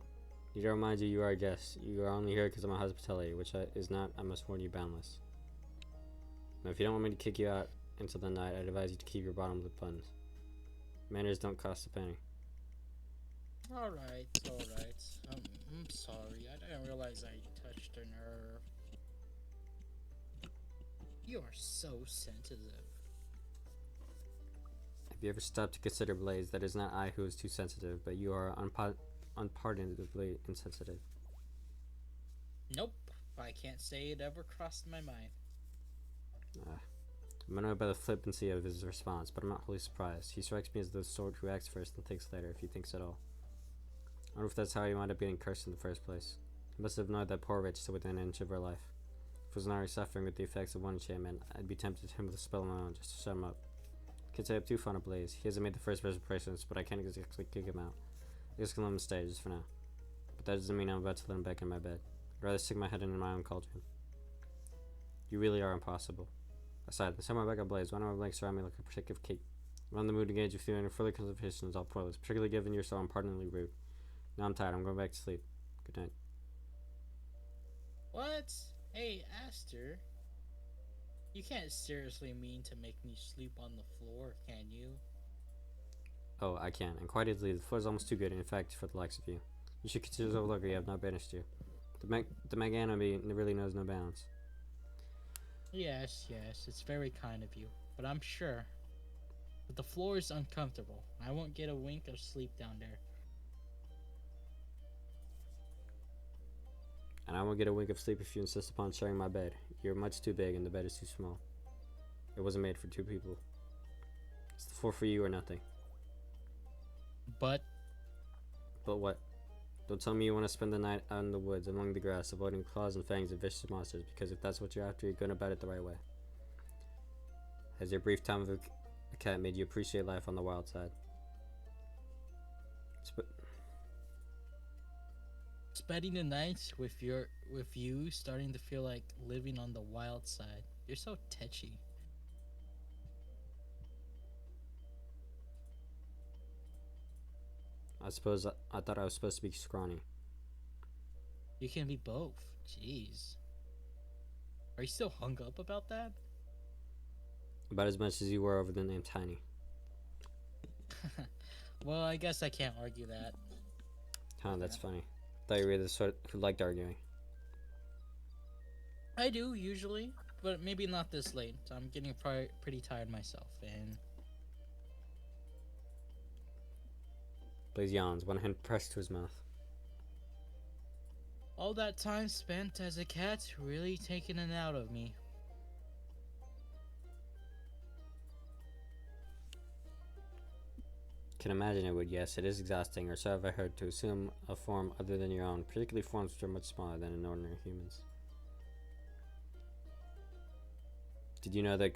Need to remind you you are a guest. You are only here because of my hospitality, which is not, I must warn you, boundless. Now, if you don't want me to kick you out until the night, I'd advise you to keep your bottom lip buns. Manners don't cost a penny. Alright. I'm sorry. I didn't realize I touched a nerve. You are so sensitive. Have you ever stopped to consider, Blaze, that it is not I who is too sensitive, but you are unpardonably insensitive? Nope. I can't say it ever crossed my mind. I'm annoyed by the flippancy of his response, but I'm not wholly surprised. He strikes me as the sort who acts first and thinks later, if he thinks at all. I wonder if that's how he wound up getting cursed in the first place. He must have known that poor wretch stood within an inch of her life. If I was not already suffering with the effects of one enchantment, I'd be tempted to him with a spell of my own just to shut him up. Can't say I'm too fond of Blaze. He hasn't made the first reservations, but I can't exactly kick him out. I guess I can let him stay, just for now. But that doesn't mean I'm about to let him back in my bed. I'd rather stick my head in my own cauldron. You really are impossible. Aside, the summer back on Blaze, one of my legs surround me like a protective cape. I'm on the mood to engage with you in further conversations all pointless, particularly given you're so unpardonably rude. Now I'm tired, I'm going back to sleep. Good night. What? Hey, Aster. You can't seriously mean to make me sleep on the floor, can you? Oh, I can, and quite easily, the floor is almost too good, in fact, for the likes of you. You should consider as overlooker you have not banished you. The magnanimity really knows no bounds. Yes, it's very kind of you, but I'm sure. But the floor is uncomfortable. I won't get a wink of sleep down there. And I won't get a wink of sleep if you insist upon sharing my bed. You're much too big and the bed is too small. It wasn't made for two people. It's the floor for you or nothing. But But what? Don't tell me you want to spend the night out in the woods among the grass, avoiding claws and fangs of vicious monsters, because if that's what you're after, you're going about it the right way. Has your brief time with a cat made you appreciate life on the wild side? spending the nights with you starting to feel like living on the wild side. You're so tetchy. I suppose I thought I was supposed to be scrawny. You can be both. Jeez. Are you still hung up about that? About as much as you were over the name Tiny. Well, I guess I can't argue that. Huh, that's funny. Thought you were the sort who liked arguing. I do, usually. But maybe not this late. I'm getting pretty tired myself, and... Blaze yawns, one hand pressed to his mouth. all that time spent as a cat's really taken it out of me. Can imagine it would, yes. It is exhausting, or so have I heard, to assume a form other than your own, particularly forms which are much smaller than in ordinary humans. Did you know that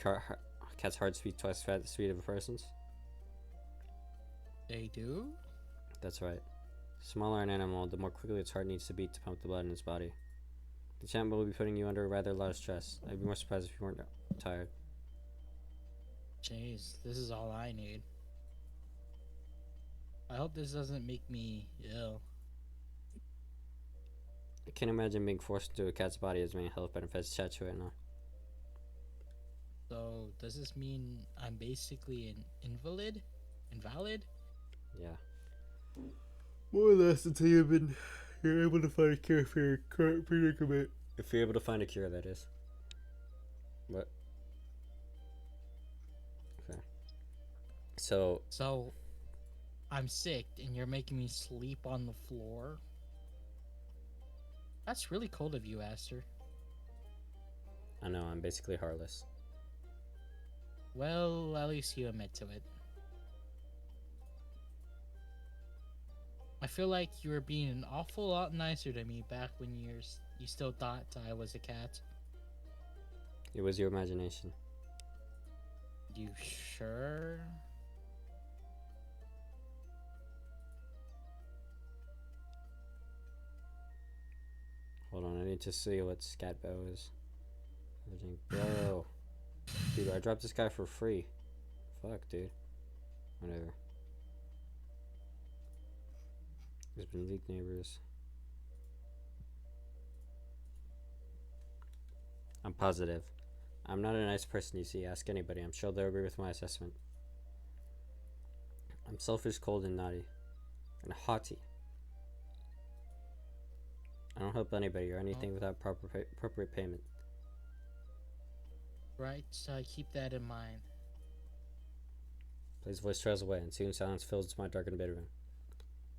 cat's hearts beat twice as fast the speed of a person's? They do? That's right. The smaller an animal, the more quickly its heart needs to beat to pump the blood in its body. The champ will be putting you under a rather lot of stress. I'd be more surprised if you weren't tired. Jeez, this is all I need. I hope this doesn't make me ill. I can't imagine being forced into a cat's body as many health benefits chat to right now. So, does this mean I'm basically an invalid? Invalid? Yeah. More or less until you're able to find a cure for your current predicament. If you're able to find a cure, that is. What? Okay. So, I'm sick and you're making me sleep on the floor? That's really cold of you, Aster. I know, I'm basically heartless. Well, at least you admit to it. I feel like you were being an awful lot nicer to me back when you still thought I was a cat. It was your imagination. You sure? Hold on, I need to see what Scatbo is. Bro. Dude, I dropped this guy for free. Fuck, dude. Whatever. There's been leaked neighbors. I'm positive. I'm not a nice person, you see. Ask anybody. I'm sure they'll agree with my assessment. I'm selfish, cold, and naughty. And haughty. I don't help anybody or anything without appropriate payment. Right, so I keep that in mind. Blaze's voice trails away, and soon silence fills my darkened bedroom.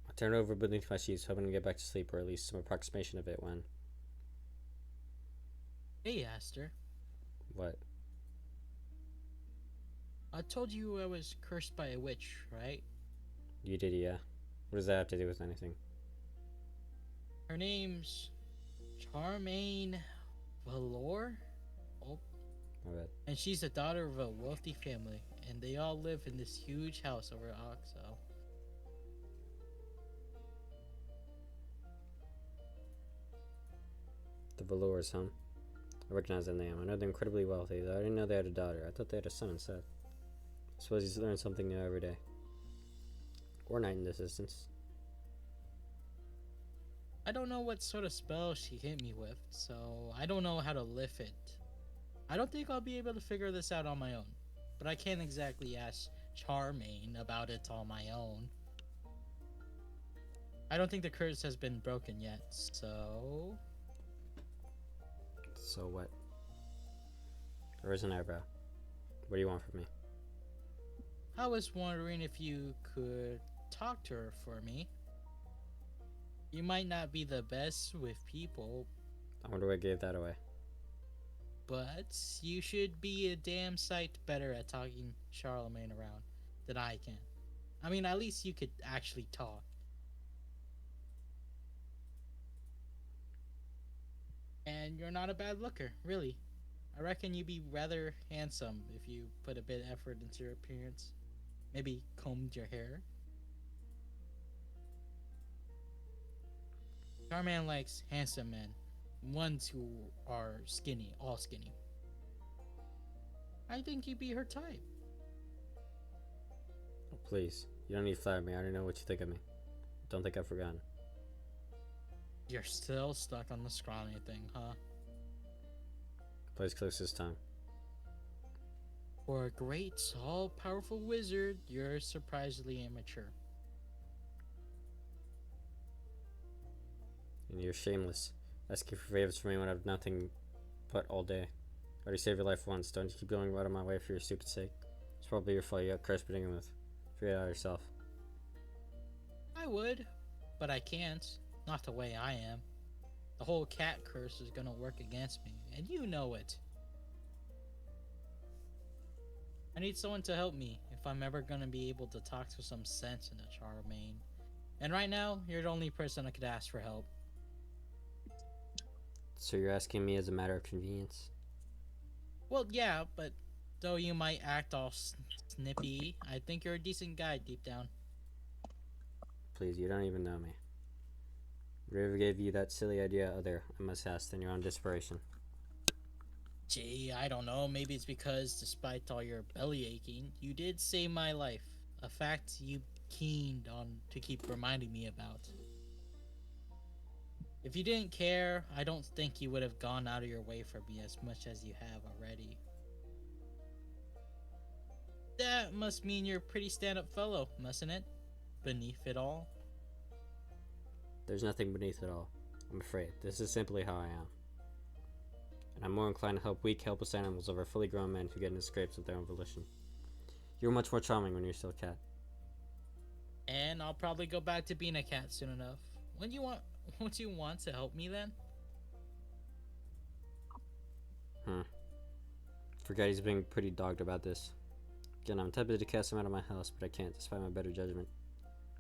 I turn over beneath my sheets, hoping to get back to sleep, or at least some approximation of it when... Hey, Aster. What? I told you I was cursed by a witch, right? You did, yeah. What does that have to do with anything? Her name's Charmaine Valor? My bad. And she's the daughter of a wealthy family, and they all live in this huge house over Oxo. The Valors, huh? I recognize that name. I know they're incredibly wealthy, though I didn't know they had a daughter. I thought they had a son instead. I suppose he's learning something new every day. Or night in this instance. I don't know what sort of spell she hit me with, so I don't know how to lift it. I don't think I'll be able to figure this out on my own, but I can't exactly ask Charmaine about it on my own. I don't think the curse has been broken yet, so... So what? There is an eyebrow. What do you want from me? I was wondering if you could talk to her for me. You might not be the best with people. I wonder what gave that away. but you should be a damn sight better at talking Charlemagne around than I can. I mean, at least you could actually talk. And you're not a bad looker, really. I reckon you'd be rather handsome if you put a bit of effort into your appearance. Maybe combed your hair. Charman likes handsome men, ones who are skinny, all skinny. I think you'd be her type. Oh, please. You don't need to flatter me. I already know what you think of me. Don't think I've forgotten. You're still stuck on the scrawny thing, huh? Plays close this time. For a great, all-powerful wizard, you're surprisingly immature. And you're shameless. Asking for favors from me when I've nothing but all day. I already saved your life once. Don't you keep going out of my way for your stupid sake. It's probably your fault. You got cursed to begin with. Figure it out yourself. I would, but I can't. Not the way I am. The whole cat curse is gonna work against me, and you know it. I need someone to help me if I'm ever gonna be able to talk to some sense into Charlemagne. And right now, you're the only person I could ask for help. So you're asking me as a matter of convenience? Well, yeah, but though you might act all snippy, I think you're a decent guy deep down. Please, you don't even know me. Whatever gave you that silly idea other, I must ask, than your own desperation? Gee, I don't know. Maybe it's because, despite all your belly aching, you did save my life. A fact you keened on to keep reminding me about. If you didn't care, I don't think you would have gone out of your way for me as much as you have already. That must mean you're a pretty stand-up fellow, mustn't it? Beneath it all. There's nothing beneath it all. I'm afraid. This is simply how I am. And I'm more inclined to help weak, helpless animals over fully grown men who get into scrapes of their own volition. You're much more charming when you're still a cat. And I'll probably go back to being a cat soon enough. Won't you want to help me then? Forget he's being pretty dogged about this. Again, I'm tempted to cast him out of my house, but I can't, despite my better judgment.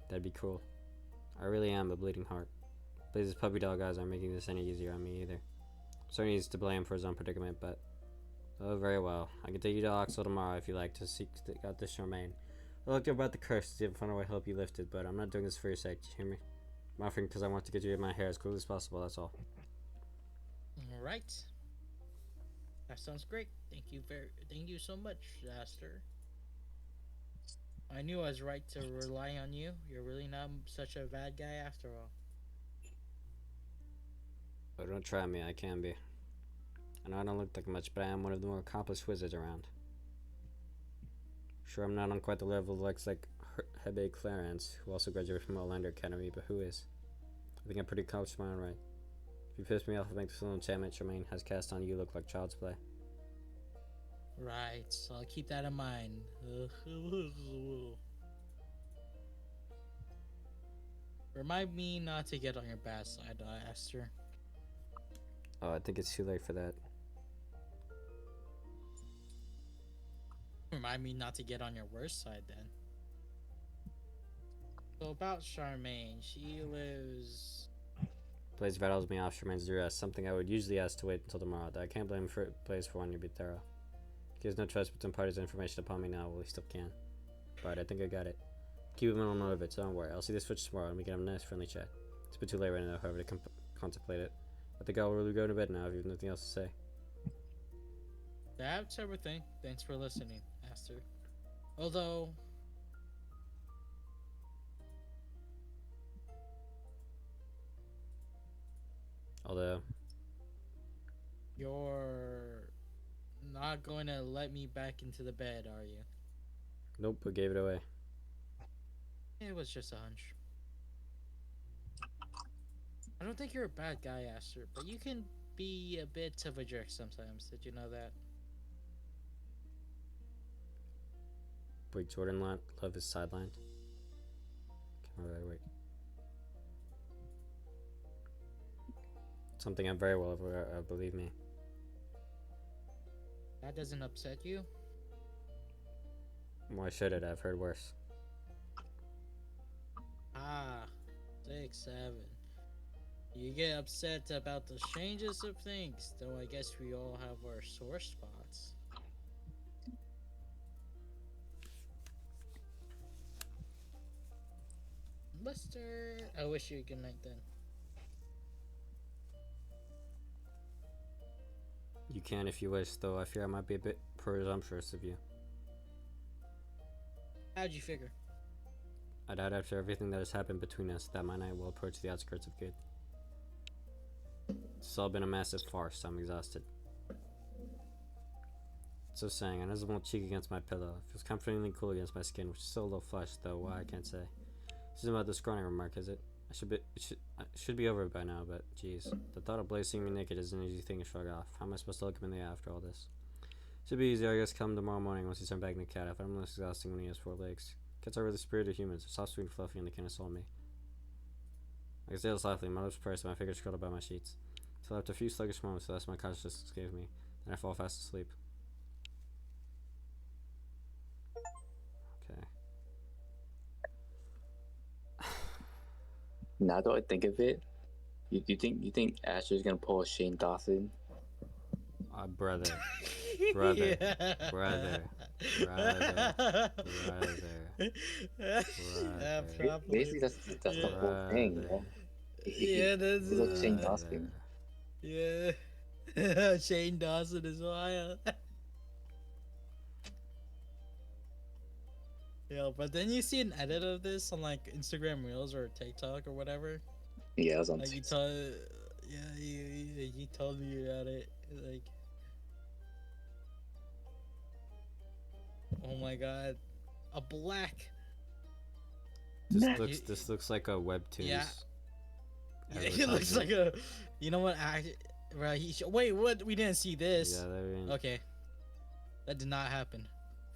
That'd be cruel. I really am a bleeding heart. Blaze's puppy dog eyes aren't making this any easier on me either. Certainly needs to blame for his own predicament, but... Oh, very well. I can take you to Oxel tomorrow if you like to seek out this Charmaine. I looked about the curse to see if I find a way to help you lift it, but I'm not doing this for your sake, do you hear me? I'm offering because I want to get you in my hair as quickly as possible, that's all. Alright. That sounds great. Thank you so much, Aster. I knew I was right to rely on you. You're really not such a bad guy after all. Oh, don't try me, I can be. I know I don't look like much, but I am one of the more accomplished wizards around. Sure, I'm not on quite the level of like Hebe Clarence, who also graduated from Outlander Academy, but who is? I think I'm pretty accomplished in my own right. If you piss me off and make this little enchantment Charmaine has cast on you look like child's play. Right, so I'll keep that in mind. Remind me not to get on your bad side, Aster. Oh, I think it's too late for that. Remind me not to get on your worst side then. So about Charmaine, she lives... Blaze rattles me off Charmaine's duress, something I would usually ask to wait until tomorrow, though I can't blame Blaze for wanting to be thorough. He has no trust but imparts his information upon me now, well he still can. But I think I got it. Keep him on note of it, so don't worry. I'll see this switch tomorrow and we can have a nice friendly chat. It's a bit too late right now, however, to contemplate it. I think I'll really go to bed now if you have nothing else to say. That's everything. Thanks for listening, Aster. Although... You're not going to let me back into the bed, are you? Nope, I gave it away. It was just a hunch. I don't think you're a bad guy, Aster, but you can be a bit of a jerk sometimes. Did you know that? Wait, Jordan Love is sidelined? Okay, wait. Something I'm very well aware of, believe me. That doesn't upset you? Why should it? I've heard worse. Ah, 6, 7. You get upset about the strangest of things, though I guess we all have our sore spots. Buster, I wish you a good night then. You can if you wish, though I fear I might be a bit presumptuous of you. How'd you figure? I doubt after everything that has happened between us that my night will approach the outskirts of good. It's all been a massive farce. I'm exhausted. So saying, I nuzzle my cheek against my pillow. It feels comfortingly cool against my skin, which is still a little flushed, though why I can't say. This isn't about the scrawny remark, is it? I should be over it by now, but geez. The thought of Blaze seeing me naked is an easy thing to shrug off. How am I supposed to look him in the eye after all this? Should be easier, I guess, come tomorrow morning once he's turned back into cat. I find him less exhausting when he has 4 legs. Cats are really spirited humans. They're soft, sweet, and fluffy, and they can assault me. I can sail softly, my lips pursed, and my fingers curled about my sheets. Till after a few sluggish moments, less my consciousness escapes me. Then I fall fast asleep. Okay. Now that I think of it, you think Asher's gonna pull a Shane Dawson? Brother. Brother. Yeah. Brother. Brother. Yeah, probably. Basically, that's the whole thing, bro. Yeah, that's He's like Shane Dawson. Yeah. Shane Dawson is wild. Yeah, but then you see an edit of this on like Instagram Reels or TikTok or whatever. Yeah, I was on Like you TikTok. told, yeah, you told me about it. Like, oh my god, a black. This looks like a webtoons. Yeah. Yeah, it looks like a. You know what? Right. Wait, what? We didn't see this. Yeah, there we Okay. That did not happen.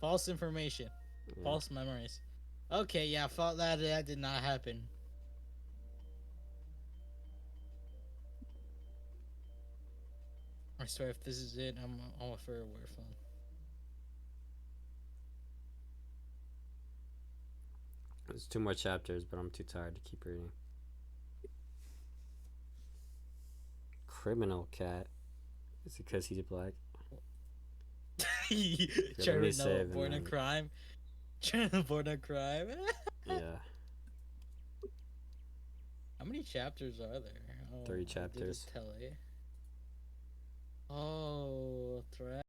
False information. yeah. False memories. Okay, yeah, that did not happen. I swear, if this is it, I'm all for a weird phone. There's 2 more chapters, but I'm too tired to keep reading. Criminal cat. Is it because he's black? Trying to know, save born a and then- crime. Trying to born a crime. Yeah. How many chapters are there? 3 did it chapters. tell you? Oh, threat.